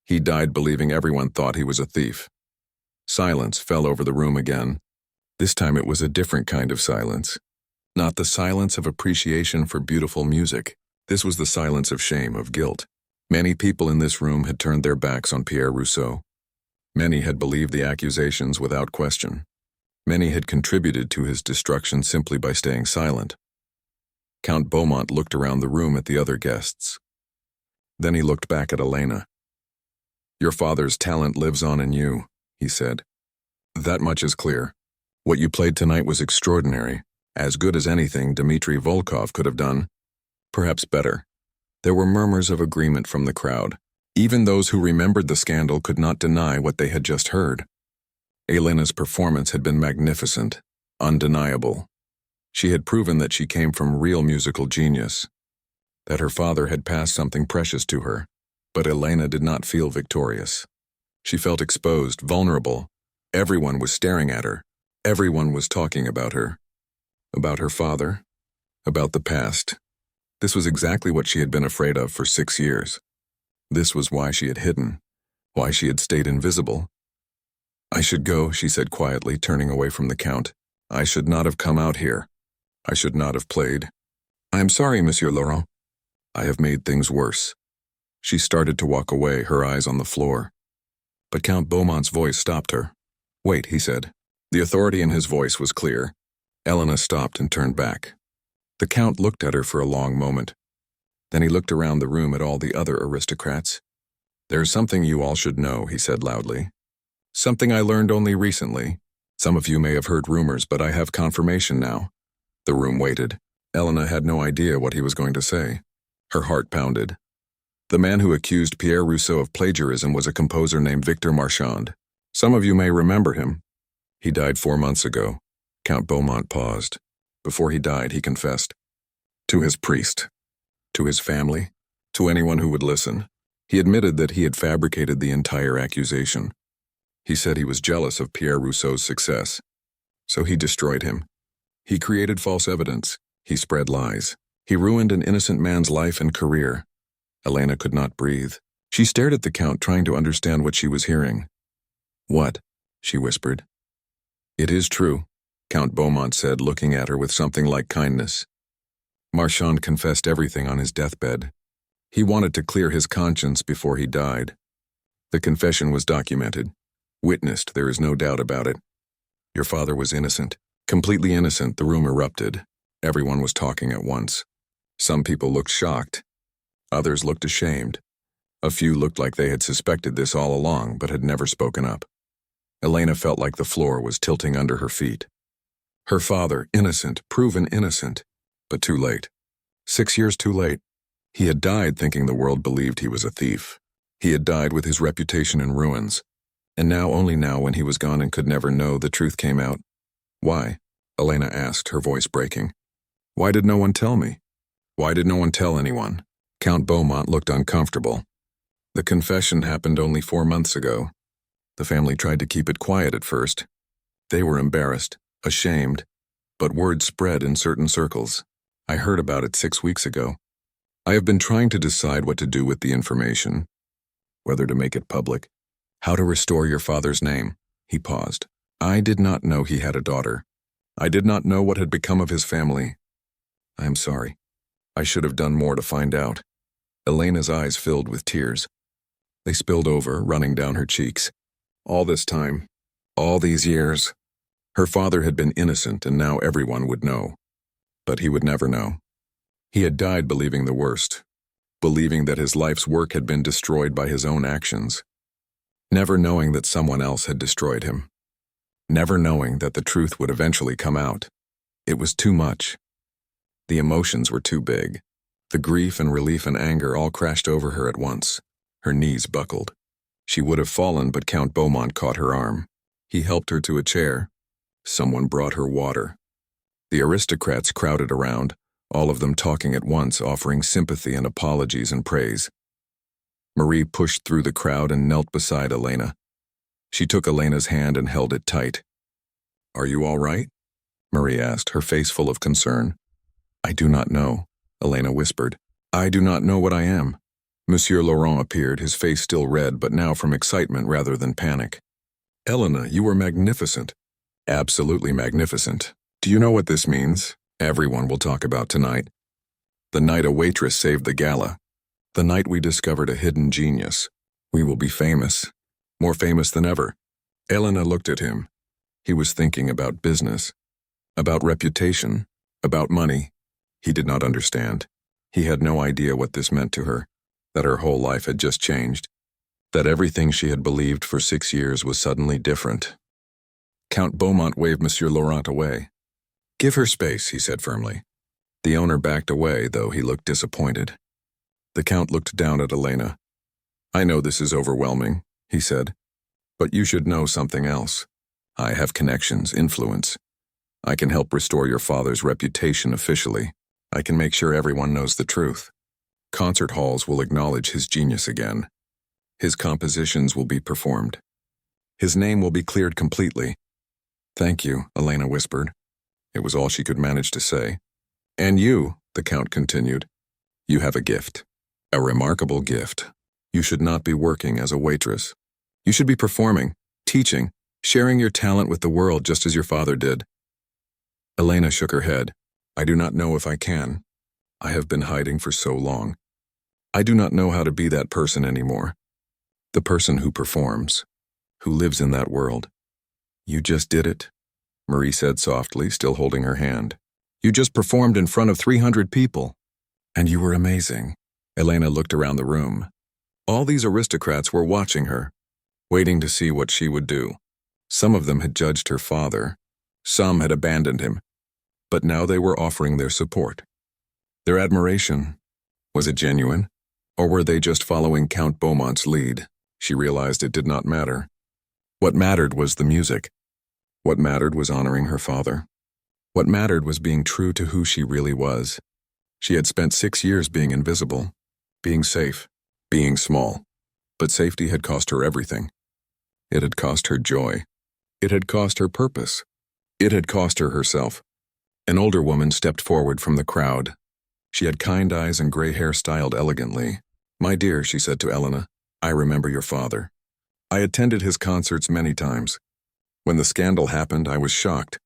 He died believing everyone thought he was a thief. Silence fell over the room again. This time it was a different kind of silence. Not the silence of appreciation for beautiful music. This was the silence of shame, of guilt. Many people in this room had turned their backs on Pierre Rousseau. Many had believed the accusations without question. Many had contributed to his destruction simply by staying silent. Count Beaumont looked around the room at the other guests. Then he looked back at Elena. "Your father's talent lives on in you," he said. "That much is clear. What you played tonight was extraordinary, as good as anything Dmitri Volkov could have done. Perhaps better." There were murmurs of agreement from the crowd. Even those who remembered the scandal could not deny what they had just heard. Elena's performance had been magnificent, undeniable. She had proven that she came from real musical genius, that her father had passed something precious to her. But Elena did not feel victorious. She felt exposed, vulnerable. Everyone was staring at her. Everyone was talking about her father, about the past. This was exactly what she had been afraid of for 6 years. This was why she had hidden, why she had stayed invisible. "I should go," she said quietly, turning away from the Count. "I should not have come out here. I should not have played. I am sorry, Monsieur Laurent. I have made things worse." She started to walk away, her eyes on the floor. But Count Beaumont's voice stopped her. "Wait," he said. The authority in his voice was clear. Elena stopped and turned back. The Count looked at her for a long moment. Then he looked around the room at all the other aristocrats. "There is something you all should know," he said loudly. "Something I learned only recently. Some of you may have heard rumors, but I have confirmation now." The room waited. Elena had no idea what he was going to say. Her heart pounded. The man who accused Pierre Rousseau of plagiarism was a composer named Victor Marchand. Some of you may remember him. He died 4 months ago. Count Beaumont paused. Before he died, he confessed. To his priest. To his family. To anyone who would listen. He admitted that he had fabricated the entire accusation. He said he was jealous of Pierre Rousseau's success. So he destroyed him. He created false evidence. He spread lies. He ruined an innocent man's life and career. Elena could not breathe. She stared at the Count, trying to understand what she was hearing. "What?" she whispered. "It is true," Count Beaumont said, looking at her with something like kindness. Marchand confessed everything on his deathbed. He wanted to clear his conscience before he died. The confession was documented. Witnessed, there is no doubt about it. Your father was innocent. Completely innocent. The room erupted. Everyone was talking at once. Some people looked shocked. Others looked ashamed. A few looked like they had suspected this all along, but had never spoken up. Elena felt like the floor was tilting under her feet. Her father, innocent, proven innocent, but too late. 6 years too late. He had died thinking the world believed he was a thief. He had died with his reputation in ruins. And now, only now, when he was gone and could never know, the truth came out. "Why?" Elena asked, her voice breaking. "Why did no one tell me? Why did no one tell anyone?" Count Beaumont looked uncomfortable. "The confession happened only 4 months ago. The family tried to keep it quiet at first. They were embarrassed, ashamed, but word spread in certain circles. I heard about it 6 weeks ago. I have been trying to decide what to do with the information, whether to make it public, how to restore your father's name." He paused. "I did not know he had a daughter. I did not know what had become of his family. I am sorry. I should have done more to find out." Elena's eyes filled with tears. They spilled over, running down her cheeks. "All this time, all these years, Her father had been innocent and now everyone would know. But he would never know. He had died believing the worst, believing that his life's work had been destroyed by his own actions, never knowing that someone else had destroyed him, never knowing that the truth would eventually come out. It was too much. The emotions were too big. The grief and relief and anger all crashed over her at once. Her knees buckled. She would have fallen, but Count Beaumont caught her arm. He helped her to a chair. Someone brought her water. The aristocrats crowded around, all of them talking at once, offering sympathy and apologies and praise. Marie pushed through the crowd and knelt beside Elena. She took Elena's hand and held it tight. "Are you all right?" Marie asked, her face full of concern. "I do not know," Elena whispered. "I do not know what I am." Monsieur Laurent appeared, his face still red, but now from excitement rather than panic. "Elena, you were magnificent." "Absolutely magnificent. Do you know what this means? Everyone will talk about tonight. The night a waitress saved the gala. The night we discovered a hidden genius. We will be famous. More famous than ever." Elena looked at him. He was thinking about business, about reputation, about money. He did not understand. He had no idea what this meant to her, that her whole life had just changed, that everything she had believed for 6 years was suddenly different. Count Beaumont waved Monsieur Laurent away. "Give her space," he said firmly. The owner backed away, though he looked disappointed. The Count looked down at Elena. "I know this is overwhelming," he said, "but you should know something else. I have connections, influence. I can help restore your father's reputation officially. I can make sure everyone knows the truth. Concert halls will acknowledge his genius again. His compositions will be performed. His name will be cleared completely." "Thank you," Elena whispered. It was all she could manage to say. "And you," the Count continued, "you have a gift. A remarkable gift. You should not be working as a waitress. You should be performing, teaching, sharing your talent with the world just as your father did." Elena shook her head. "I do not know if I can. I have been hiding for so long. I do not know how to be that person anymore. The person who performs, who lives in that world." "You just did it," Marie said softly, still holding her hand. "You just performed in front of 300 people. And you were amazing." Elena looked around the room. All these aristocrats were watching her, waiting to see what she would do. Some of them had judged her father. Some had abandoned him. But now they were offering their support. Their admiration. Was it genuine? Or were they just following Count Beaumont's lead? She realized it did not matter. What mattered was the music. What mattered was honoring her father. What mattered was being true to who she really was. She had spent 6 years being invisible, being safe, being small. But safety had cost her everything. It had cost her joy. It had cost her purpose. It had cost her herself. An older woman stepped forward from the crowd. She had kind eyes and gray hair styled elegantly. "My dear," she said to Elena, "I remember your father. I attended his concerts many times. When the scandal happened, I was shocked.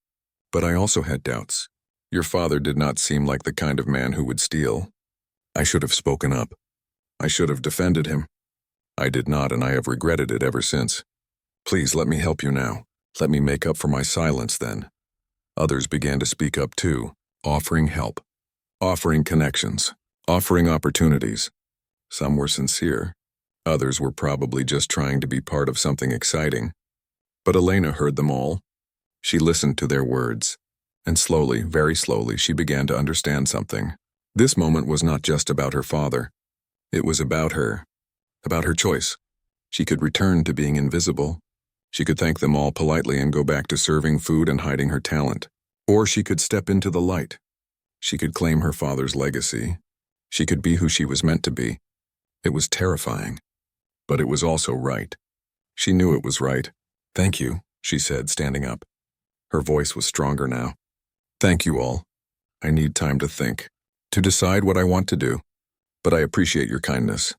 But I also had doubts. Your father did not seem like the kind of man who would steal. I should have spoken up. I should have defended him. I did not, and I have regretted it ever since. Please let me help you now. Let me make up for my silence then." Others began to speak up too, offering help, offering connections, offering opportunities. Some were sincere. Others were probably just trying to be part of something exciting. But Elena heard them all. She listened to their words. And slowly, very slowly, she began to understand something. This moment was not just about her father. It was about her choice. She could return to being invisible. She could thank them all politely and go back to serving food and hiding her talent. Or she could step into the light. She could claim her father's legacy. She could be who she was meant to be. It was terrifying. But it was also right. She knew it was right. "Thank you," she said, standing up. Her voice was stronger now. "Thank you all. I need time to think, to decide what I want to do. But I appreciate your kindness.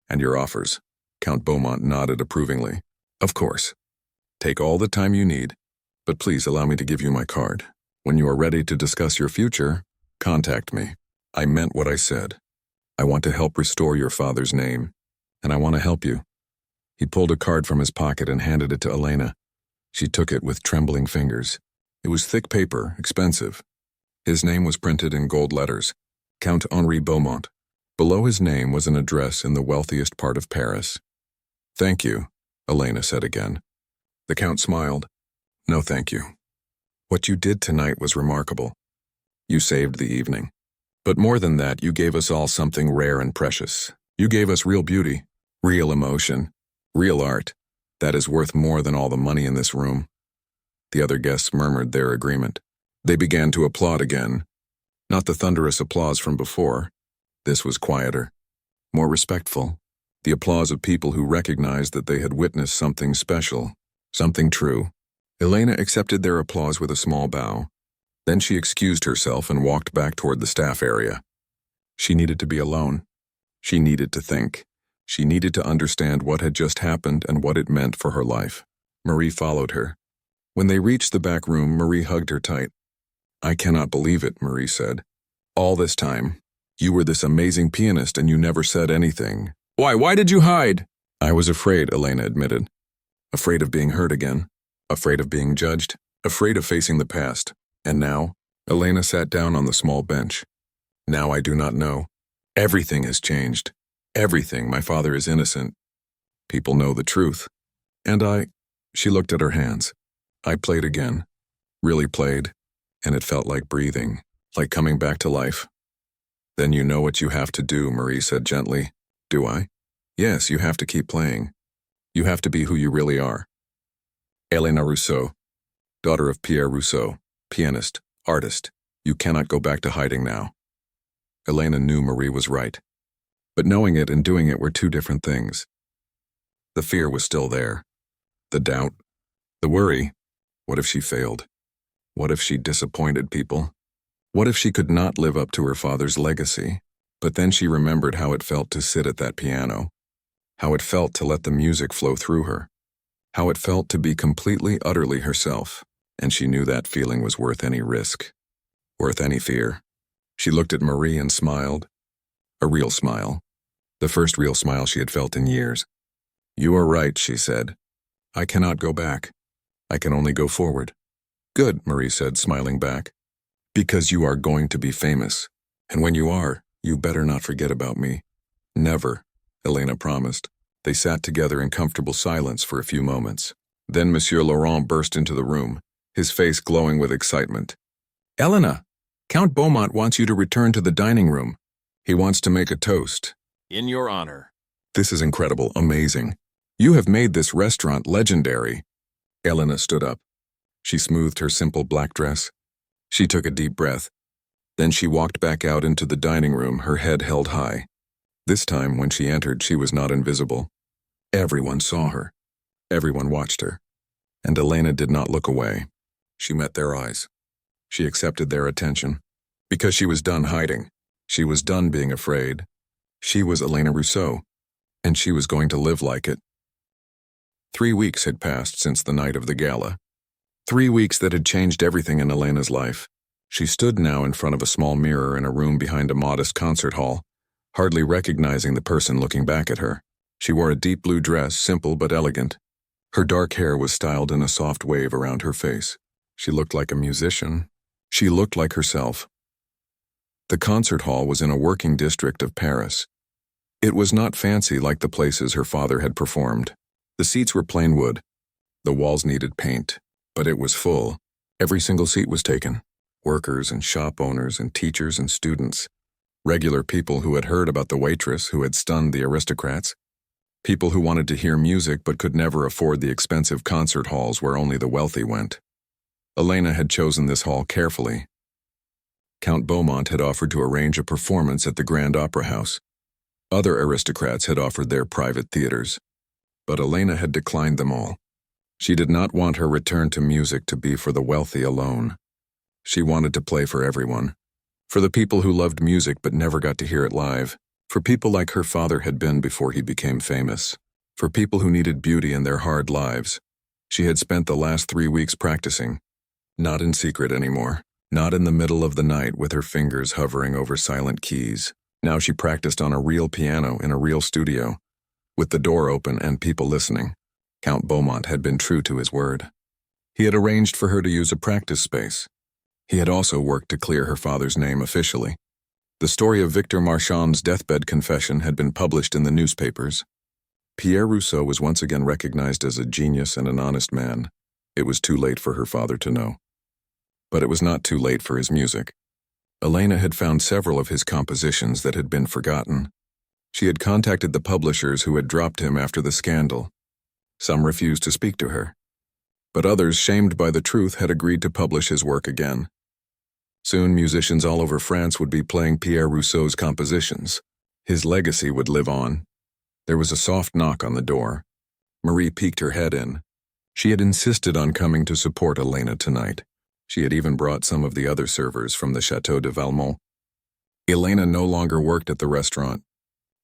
And your offers." Count Beaumont nodded approvingly. "Of course. Take all the time you need. But please allow me to give you my card. When you are ready to discuss your future, contact me. I meant what I said. I want to help restore your father's name. And I want to help you." He pulled a card from his pocket and handed it to Elena. She took it with trembling fingers. It was thick paper, expensive. His name was printed in gold letters, Count Henri Beaumont. Below his name was an address in the wealthiest part of Paris. "Thank you," Elena said again. The Count smiled. "No, thank you. What you did tonight was remarkable. You saved the evening. But more than that, you gave us all something rare and precious. You gave us real beauty, real emotion, real art. That is worth more than all the money in this room." The other guests murmured their agreement. They began to applaud again. Not the thunderous applause from before. This was quieter, more respectful. The applause of people who recognized that they had witnessed something special, something true. Elena accepted their applause with a small bow. Then she excused herself and walked back toward the staff area. She needed to be alone. She needed to think. She needed to understand what had just happened and what it meant for her life. Marie followed her. When they reached the back room, Marie hugged her tight. "I cannot believe it," Marie said. "All this time, you were this amazing pianist and you never said anything." Why did you hide?" "I was afraid," Elena admitted. Afraid of being hurt again. Afraid of being judged. Afraid of facing the past. And now, Elena sat down on the small bench. "Now I do not know. Everything has changed. Everything. My father is innocent. People know the truth. And she looked at her hands. "I played again. Really played. And it felt like breathing. Like coming back to life." "Then you know what you have to do," Marie said gently. "Do I?" "Yes, you have to keep playing. You have to be who you really are." Elena Rousseau, daughter of Pierre Rousseau, pianist, artist. You cannot go back to hiding now. Elena knew Marie was right. But knowing it and doing it were two different things. The fear was still there. The doubt. The worry. What if she failed? What if she disappointed people? What if she could not live up to her father's legacy? But then she remembered how it felt to sit at that piano. How it felt to let the music flow through her. How it felt to be completely, utterly herself. And she knew that feeling was worth any risk. Worth any fear. She looked at Marie and smiled. A real smile. The first real smile she had felt in years. "You are right," she said. "I cannot go back. I can only go forward." "Good," Marie said, smiling back. "Because you are going to be famous. And when you are, you better not forget about me." "Never," Elena promised. They sat together in comfortable silence for a few moments. Then Monsieur Laurent burst into the room, his face glowing with excitement. "Elena, Count Beaumont wants you to return to the dining room. He wants to make a toast." In your honor. "This is incredible, amazing. You have made this restaurant legendary." Elena stood up. She smoothed her simple black dress. She took a deep breath. Then she walked back out into the dining room, her head held high. This time, when she entered, she was not invisible. Everyone saw her. Everyone watched her. And Elena did not look away. She met their eyes. She accepted their attention. Because she was done hiding. She was done being afraid. She was Elena Rousseau. And she was going to live like it. 3 weeks had passed since the night of the gala. 3 weeks that had changed everything in Elena's life. She stood now in front of a small mirror in a room behind a modest concert hall, hardly recognizing the person looking back at her. She wore a deep blue dress, simple but elegant. Her dark hair was styled in a soft wave around her face. She looked like a musician. She looked like herself. The concert hall was in a working district of Paris. It was not fancy like the places her father had performed. The seats were plain wood. The walls needed paint, but it was full. Every single seat was taken. Workers and shop owners and teachers and students. Regular people who had heard about the Waitress who had stunned the Aristocrats. People who wanted to hear music but could never afford the expensive concert halls where only the wealthy went. Elena had chosen this hall carefully. Count Beaumont had offered to arrange a performance at the Grand Opera House. Other aristocrats had offered their private theaters. But Elena had declined them all. She did not want her return to music to be for the wealthy alone. She wanted to play for everyone. For the people who loved music but never got to hear it live. For people like her father had been before he became famous. For people who needed beauty in their hard lives. She had spent the last 3 weeks practicing. Not in secret anymore. Not in the middle of the night with her fingers hovering over silent keys. Now she practiced on a real piano in a real studio. With the door open and people listening. Count Beaumont had been true to his word. He had arranged for her to use a practice space. He had also worked to clear her father's name officially. The story of Victor Marchand's deathbed confession had been published in the newspapers. Pierre Rousseau was once again recognized as a genius and an honest man. It was too late for her father to know. But it was not too late for his music. Elena had found several of his compositions that had been forgotten. She had contacted the publishers who had dropped him after the scandal. Some refused to speak to her. But others, shamed by the truth, had agreed to publish his work again. Soon musicians all over France would be playing Pierre Rousseau's compositions. His legacy would live on. There was a soft knock on the door. Marie peeked her head in. She had insisted on coming to support Elena tonight. She had even brought some of the other servers from the Château de Valmont. Elena no longer worked at the restaurant.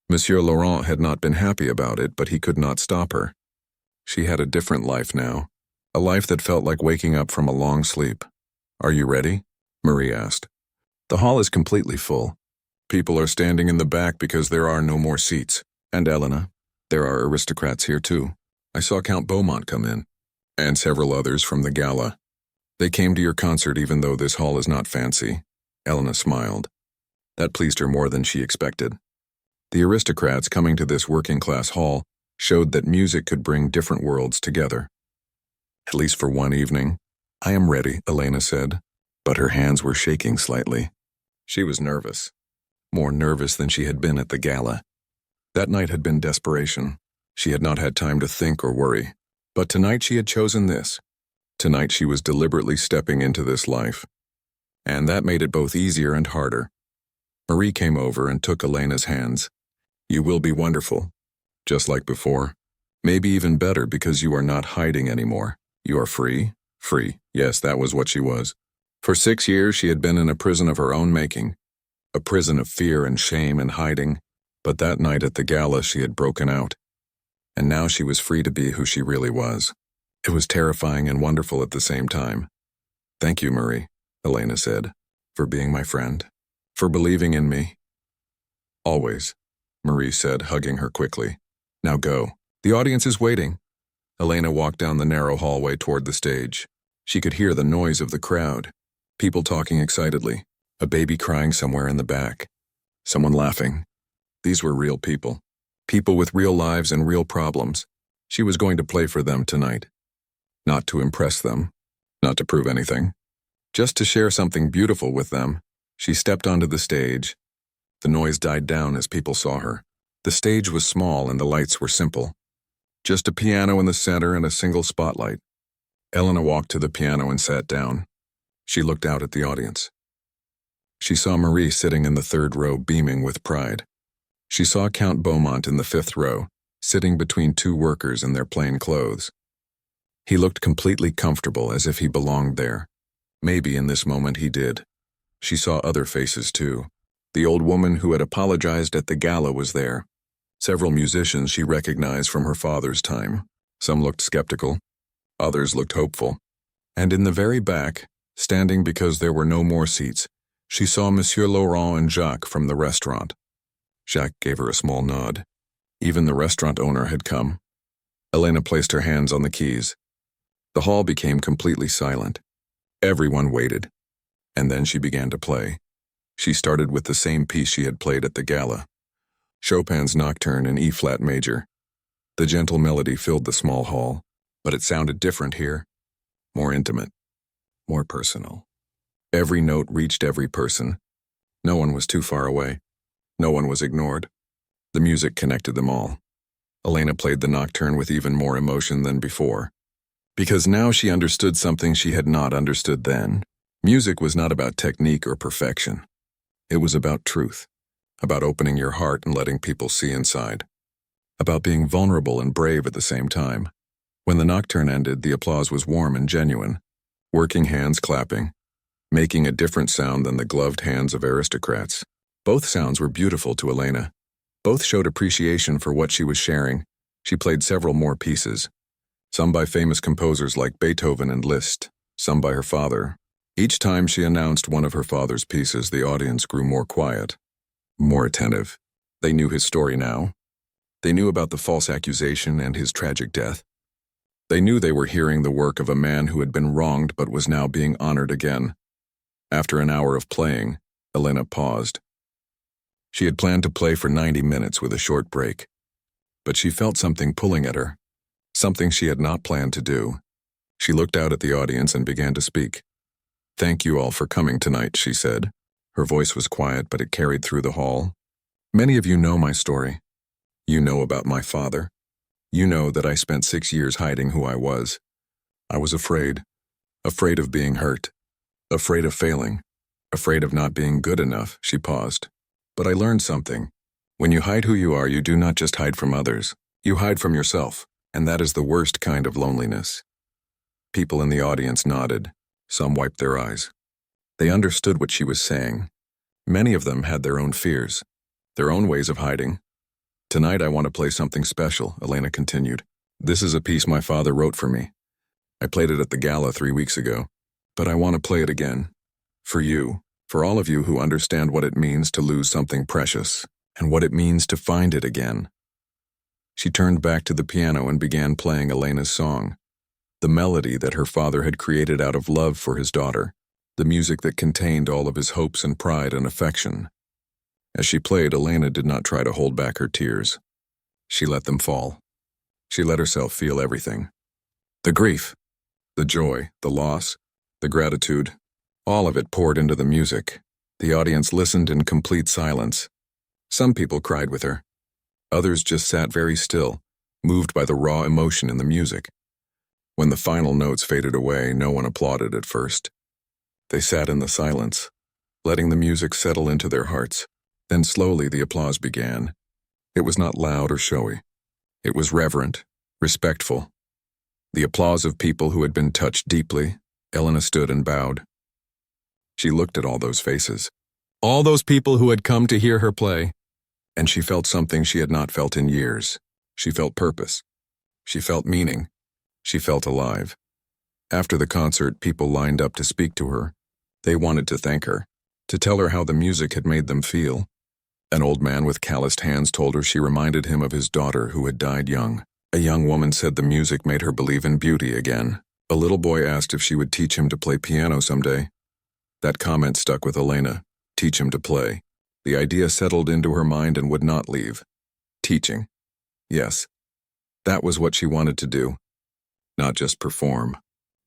Monsieur Laurent had not been happy about it, but he could not stop her. She had a different life now, a life that felt like waking up from a long sleep. "Are you ready?" Marie asked. "The hall is completely full. People are standing in the back because there are no more seats. And Elena, there are aristocrats here too. I saw Count Beaumont come in, and several others from the gala. They came to your concert even though this hall is not fancy." Elena smiled. That pleased her more than she expected. The aristocrats coming to this working-class hall showed that music could bring different worlds together. "At least for one evening." "I am ready," Elena said, but her hands were shaking slightly. She was nervous, more nervous than she had been at the gala. That night had been desperation. She had not had time to think or worry. But tonight she had chosen this. Tonight she was deliberately stepping into this life. And that made it both easier and harder. Marie came over and took Elena's hands. "You will be wonderful, just like before. Maybe even better because you are not hiding anymore. You are free." Free. Yes, that was what she was. For 6 years she had been in a prison of her own making. A prison of fear and shame and hiding. But that night at the gala she had broken out. And now she was free to be who she really was. It was terrifying and wonderful at the same time. "Thank you, Marie," Elena said, "for being my friend, for believing in me." "Always," Marie said, hugging her quickly. "Now go. The audience is waiting." Elena walked down the narrow hallway toward the stage. She could hear the noise of the crowd, people talking excitedly, a baby crying somewhere in the back, someone laughing. These were real people. People with real lives and real problems. She was going to play for them tonight. Not to impress them, not to prove anything. Just to share something beautiful with them. She stepped onto the stage. The noise died down as people saw her. The stage was small and the lights were simple. Just a piano in the center and a single spotlight. Elena walked to the piano and sat down. She looked out at the audience. She saw Marie sitting in the 3rd row beaming with pride. She saw Count Beaumont in the 5th row, sitting between 2 workers in their plain clothes. He looked completely comfortable, as if he belonged there. Maybe in this moment he did. She saw other faces too. The old woman who had apologized at the gala was there. Several musicians she recognized from her father's time. Some looked skeptical. Others looked hopeful. And in the very back, standing because there were no more seats, she saw Monsieur Laurent and Jacques from the restaurant. Jacques gave her a small nod. Even the restaurant owner had come. Elena placed her hands on the keys. The hall became completely silent. Everyone waited. And then she began to play. She started with the same piece she had played at the gala. Chopin's Nocturne in E-flat major. The gentle melody filled the small hall, but it sounded different here. More intimate. More personal. Every note reached every person. No one was too far away. No one was ignored. The music connected them all. Elena played the Nocturne with even more emotion than before. Because now she understood something she had not understood then. Music was not about technique or perfection. It was about truth. About opening your heart and letting people see inside. About being vulnerable and brave at the same time. When the Nocturne ended, the applause was warm and genuine. Working hands clapping. Making a different sound than the gloved hands of aristocrats. Both sounds were beautiful to Elena. Both showed appreciation for what she was sharing. She played several more pieces. Some by famous composers like Beethoven and Liszt, some by her father. Each time she announced one of her father's pieces, the audience grew more quiet, more attentive. They knew his story now. They knew about the false accusation and his tragic death. They knew they were hearing the work of a man who had been wronged but was now being honored again. After an hour of playing, Elena paused. She had planned to play for 90 minutes with a short break. But she felt something pulling at her, something she had not planned to do. She looked out at the audience and began to speak. "Thank you all for coming tonight," she said. Her voice was quiet, but it carried through the hall. "Many of you know my story. You know about my father. You know that I spent 6 years hiding who I was. I was afraid of being hurt, afraid of failing, afraid of not being good enough." She paused. "But I learned something. When you hide who you are, you do not just hide from others. You hide from yourself, and that is the worst kind of loneliness." People in the audience nodded. Some wiped their eyes. They understood what she was saying. Many of them had their own fears, their own ways of hiding. "Tonight I want to play something special," Elena continued. "This is a piece my father wrote for me. I played it at the gala 3 weeks ago, but I want to play it again. For you, for all of you who understand what it means to lose something precious, and what it means to find it again." She turned back to the piano and began playing Elena's song, the melody that her father had created out of love for his daughter, the music that contained all of his hopes and pride and affection. As she played, Elena did not try to hold back her tears. She let them fall. She let herself feel everything. The grief, the joy, the loss, the gratitude, all of it poured into the music. The audience listened in complete silence. Some people cried with her. Others just sat very still, moved by the raw emotion in the music. When the final notes faded away, no one applauded at first. They sat in the silence, letting the music settle into their hearts. Then slowly the applause began. It was not loud or showy. It was reverent, respectful. The applause of people who had been touched deeply. Elena stood and bowed. She looked at all those faces, all those people who had come to hear her play, and she felt something she had not felt in years. She felt purpose. She felt meaning. She felt alive. After the concert, people lined up to speak to her. They wanted to thank her, to tell her how the music had made them feel. An old man with calloused hands told her she reminded him of his daughter who had died young. A young woman said the music made her believe in beauty again. A little boy asked if she would teach him to play piano someday. That comment stuck with Elena. Teach him to play. The idea settled into her mind and would not leave. Teaching. Yes. That was what she wanted to do. Not just perform,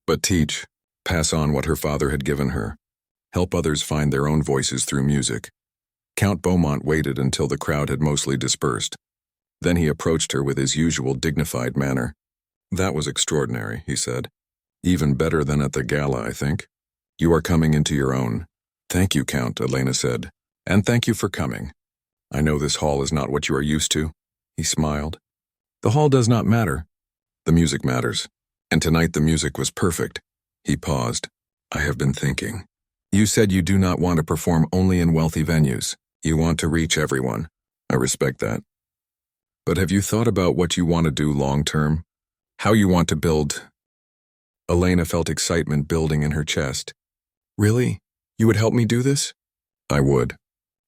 but teach, pass on what her father had given her, help others find their own voices through music. Count Beaumont waited until the crowd had mostly dispersed. Then he approached her with his usual dignified manner. "That was extraordinary," he said. "Even better than at the gala, I think. You are coming into your own." "Thank you, Count," Elena said. "And thank you for coming. I know this hall is not what you are used to." He smiled. "The hall does not matter. The music matters. And tonight the music was perfect." He paused. "I have been thinking. You said you do not want to perform only in wealthy venues. You want to reach everyone. I respect that. But have you thought about what you want to do long-term? How you want to build?" Elena felt excitement building in her chest. "Really? You would help me do this?" "I would.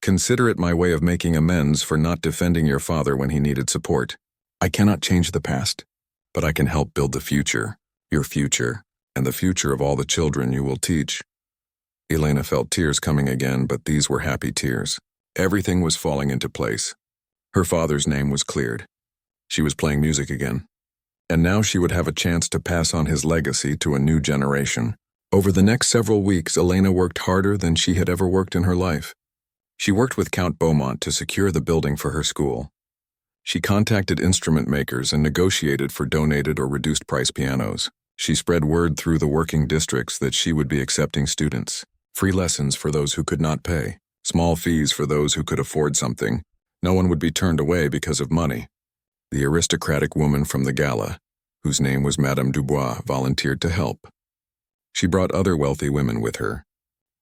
Consider it my way of making amends for not defending your father when he needed support. I cannot change the past, but I can help build the future, your future, and the future of all the children you will teach." Elena felt tears coming again, but these were happy tears. Everything was falling into place. Her father's name was cleared. She was playing music again. And now she would have a chance to pass on his legacy to a new generation. Over the next several weeks, Elena worked harder than she had ever worked in her life. She worked with Count Beaumont to secure the building for her school. She contacted instrument makers and negotiated for donated or reduced-price pianos. She spread word through the working districts that she would be accepting students. Free lessons for those who could not pay. Small fees for those who could afford something. No one would be turned away because of money. The aristocratic woman from the gala, whose name was Madame Dubois, volunteered to help. She brought other wealthy women with her.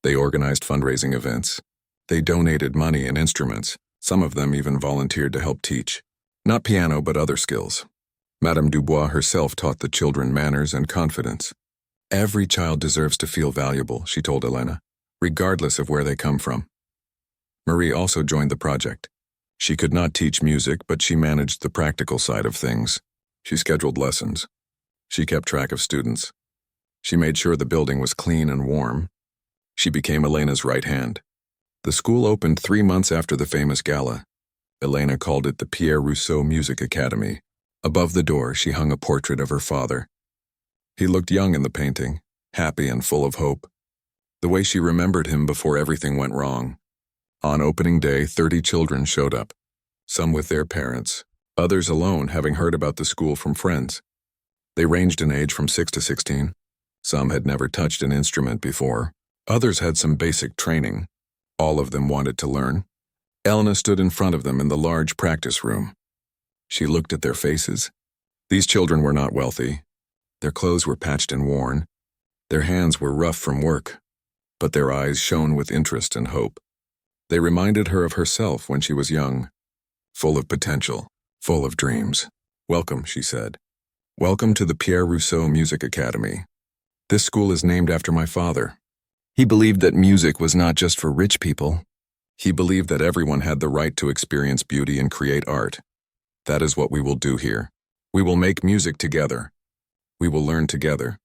They organized fundraising events. They donated money and instruments. Some of them even volunteered to help teach. Not piano, but other skills. Madame Dubois herself taught the children manners and confidence. "Every child deserves to feel valuable," she told Elena, "regardless of where they come from." Marie also joined the project. She could not teach music, but she managed the practical side of things. She scheduled lessons. She kept track of students. She made sure the building was clean and warm. She became Elena's right hand. The school opened 3 months after the famous gala. Elena called it the Pierre Rousseau Music Academy. Above the door, she hung a portrait of her father. He looked young in the painting, happy and full of hope. The way she remembered him before everything went wrong. On opening day, 30 children showed up, some with their parents, others alone, having heard about the school from friends. They ranged in age from 6 to 16. Some had never touched an instrument before. Others had some basic training. All of them wanted to learn. Elena stood in front of them in the large practice room. She looked at their faces. These children were not wealthy. Their clothes were patched and worn. Their hands were rough from work, but their eyes shone with interest and hope. They reminded her of herself when she was young, full of potential, full of dreams. "Welcome," she said. "Welcome to the Pierre Rousseau Music Academy. This school is named after my father. He believed that music was not just for rich people. He believed that everyone had the right to experience beauty and create art. That is what we will do here. We will make music together. We will learn together,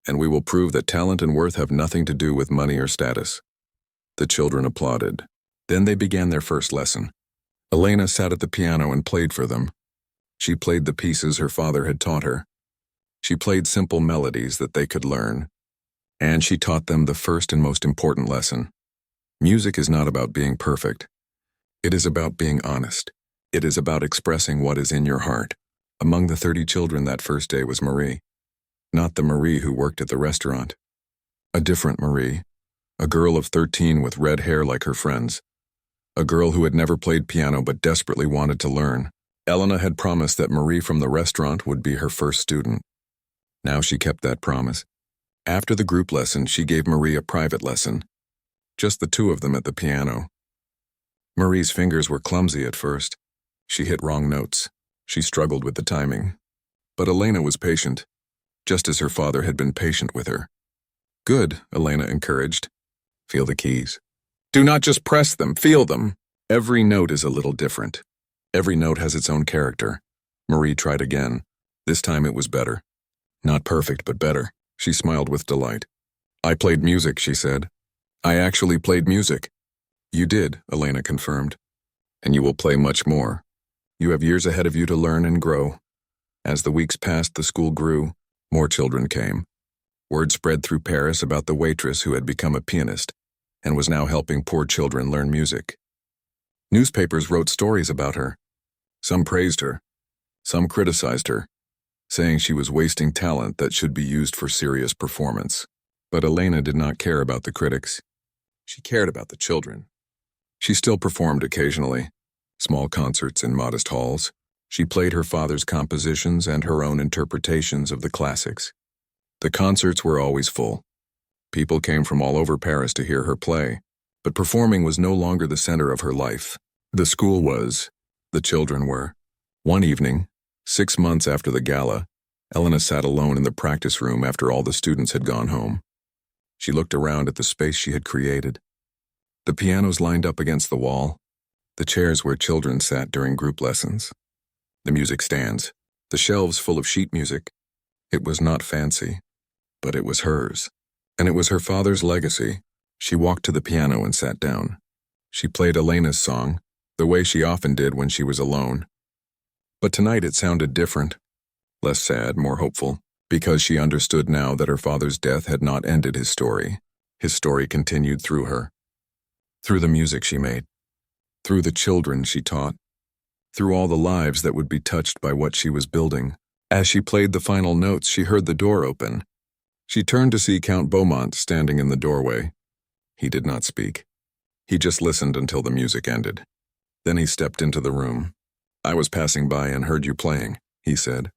and we will prove that talent and worth have nothing to do with money or status." The children applauded. Then they began their first lesson. Elena sat at the piano and played for them. She played the pieces her father had taught her. She played simple melodies that they could learn. And she taught them the first and most important lesson. Music is not about being perfect. It is about being honest. It is about expressing what is in your heart. Among the 30 children that first day was Marie. Not the Marie who worked at the restaurant. A different Marie. A girl of 13 with red hair like her friends. A girl who had never played piano but desperately wanted to learn. Elena had promised that Marie from the restaurant would be her first student. Now she kept that promise. After the group lesson, she gave Marie a private lesson. Just the two of them at the piano. Marie's fingers were clumsy at first. She hit wrong notes. She struggled with the timing. But Elena was patient, just as her father had been patient with her. "Good," Elena encouraged. "Feel the keys. Do not just press them, feel them. Every note is a little different. Every note has its own character." Marie tried again. This time it was better. Not perfect, but better. She smiled with delight. "I played music," she said. "I actually played music." "You did," Elena confirmed. "And you will play much more. You have years ahead of you to learn and grow." As the weeks passed, the school grew. More children came. Word spread through Paris about the waitress who had become a pianist and was now helping poor children learn music. Newspapers wrote stories about her. Some praised her. Some criticized her, saying she was wasting talent that should be used for serious performance. But Elena did not care about the critics. She cared about the children. She still performed occasionally, small concerts in modest halls. She played her father's compositions and her own interpretations of the classics. The concerts were always full. People came from all over Paris to hear her play, but performing was no longer the center of her life. The school was. The children were. One evening, 6 months after the gala, Elena sat alone in the practice room after all the students had gone home. She looked around at the space she had created. The pianos lined up against the wall, the chairs where children sat during group lessons, the music stands, the shelves full of sheet music. It was not fancy, but it was hers, and it was her father's legacy. She walked to the piano and sat down. She played Elena's song, the way she often did when she was alone. But tonight it sounded different, less sad, more hopeful, because she understood now that her father's death had not ended his story. His story continued through her, through the music she made, through the children she taught, through all the lives that would be touched by what she was building. As she played the final notes, she heard the door open. She turned to see Count Beaumont standing in the doorway. He did not speak. He just listened until the music ended. Then he stepped into the room. "I was passing by and heard you playing," he said.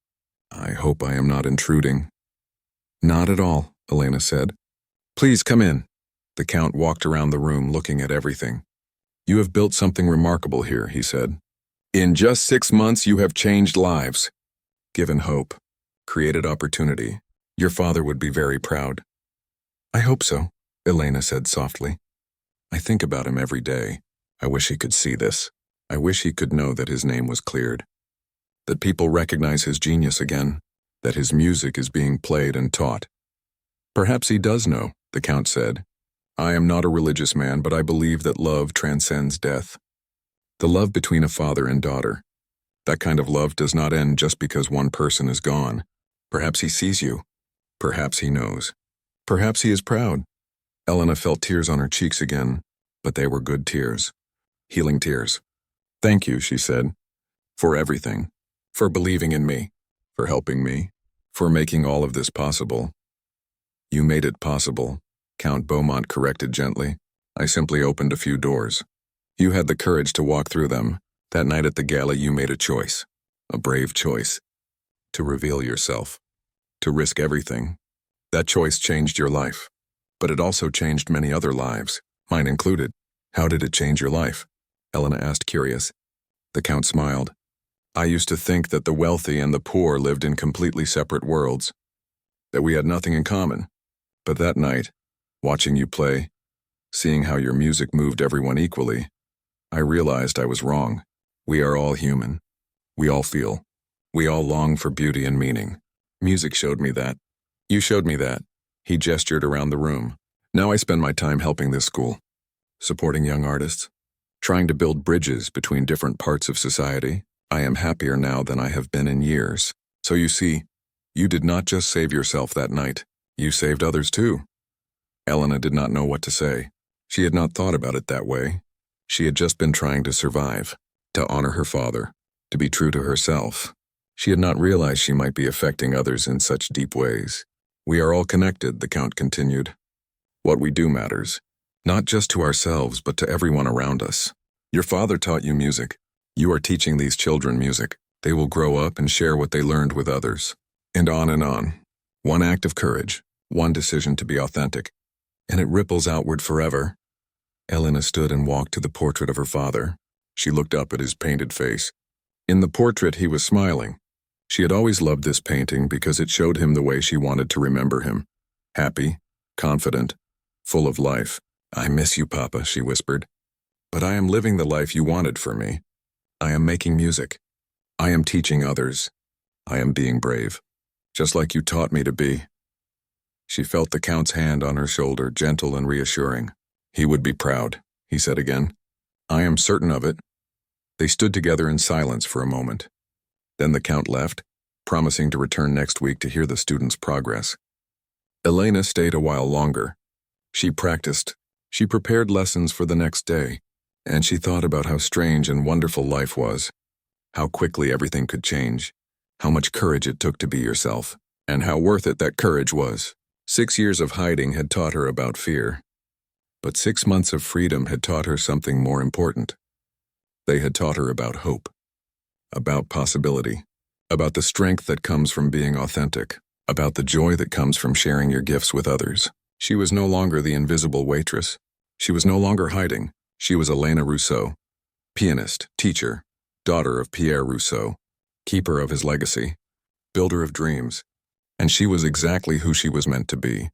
"I hope I am not intruding." "Not at all," Elena said. "Please come in." The Count walked around the room looking at everything. "You have built something remarkable here," he said. "In just 6 months you have changed lives, given hope, created opportunity. Your father would be very proud." "I hope so," Elena said softly. "I think about him every day. I wish he could see this. I wish he could know that his name was cleared, that people recognize his genius again. that his music is being played and taught. Perhaps he does know, the Count said. I am not a religious man, but I believe that love transcends death. The love between a father and daughter. That kind of love does not end just because one person is gone. Perhaps he sees you. Perhaps he knows. Perhaps he is proud. Elena felt tears on her cheeks again, but they were good tears. Healing tears. Thank you, she said. For everything. For believing in me. For helping me. For making all of this possible. You made it possible, Count Beaumont corrected gently. I simply opened a few doors. You had the courage to walk through them. That night at the gala you made a choice. A brave choice. To reveal yourself. To risk everything. That choice changed your life. But it also changed many other lives, mine included. How did it change your life? Elena asked, curious. The Count smiled. I used to think that the wealthy and the poor lived in completely separate worlds. That we had nothing in common. But that night, watching you play, seeing how your music moved everyone equally, I realized I was wrong. We are all human. We all feel. We all long for beauty and meaning. Music showed me that. You showed me that. He gestured around the room. Now I spend my time helping this school, supporting young artists, trying to build bridges between different parts of society. I am happier now than I have been in years. So you see, you did not just save yourself that night. You saved others too. Elena did not know what to say. She had not thought about it that way. She had just been trying to survive, to honor her father, to be true to herself. She had not realized she might be affecting others in such deep ways. We are all connected, the Count continued. What we do matters, not just to ourselves, but to everyone around us. Your father taught you music. You are teaching these children music. They will grow up and share what they learned with others. And on and on. One act of courage, one decision to be authentic, and it ripples outward forever. Elena stood and walked to the portrait of her father. She looked up at his painted face. In the portrait, he was smiling. She had always loved this painting because it showed him the way she wanted to remember him. Happy, confident, full of life. I miss you, Papa, she whispered. But I am living the life you wanted for me. I am making music. I am teaching others. I am being brave, just like you taught me to be. She felt the Count's hand on her shoulder, gentle and reassuring. He would be proud, he said again. I am certain of it. They stood together in silence for a moment. Then the Count left, promising to return next week to hear the students' progress. Elena stayed a while longer. She practiced. She prepared lessons for the next day, and she thought about how strange and wonderful life was, how quickly everything could change, how much courage it took to be yourself, and how worth it that courage was. 6 years of hiding had taught her about fear, but 6 months of freedom had taught her something more important. They had taught her about hope, about possibility, about the strength that comes from being authentic, about the joy that comes from sharing your gifts with others. She was no longer the invisible waitress. She was no longer hiding. She was Elena Rousseau, pianist, teacher, daughter of Pierre Rousseau, keeper of his legacy, builder of dreams, and she was exactly who she was meant to be.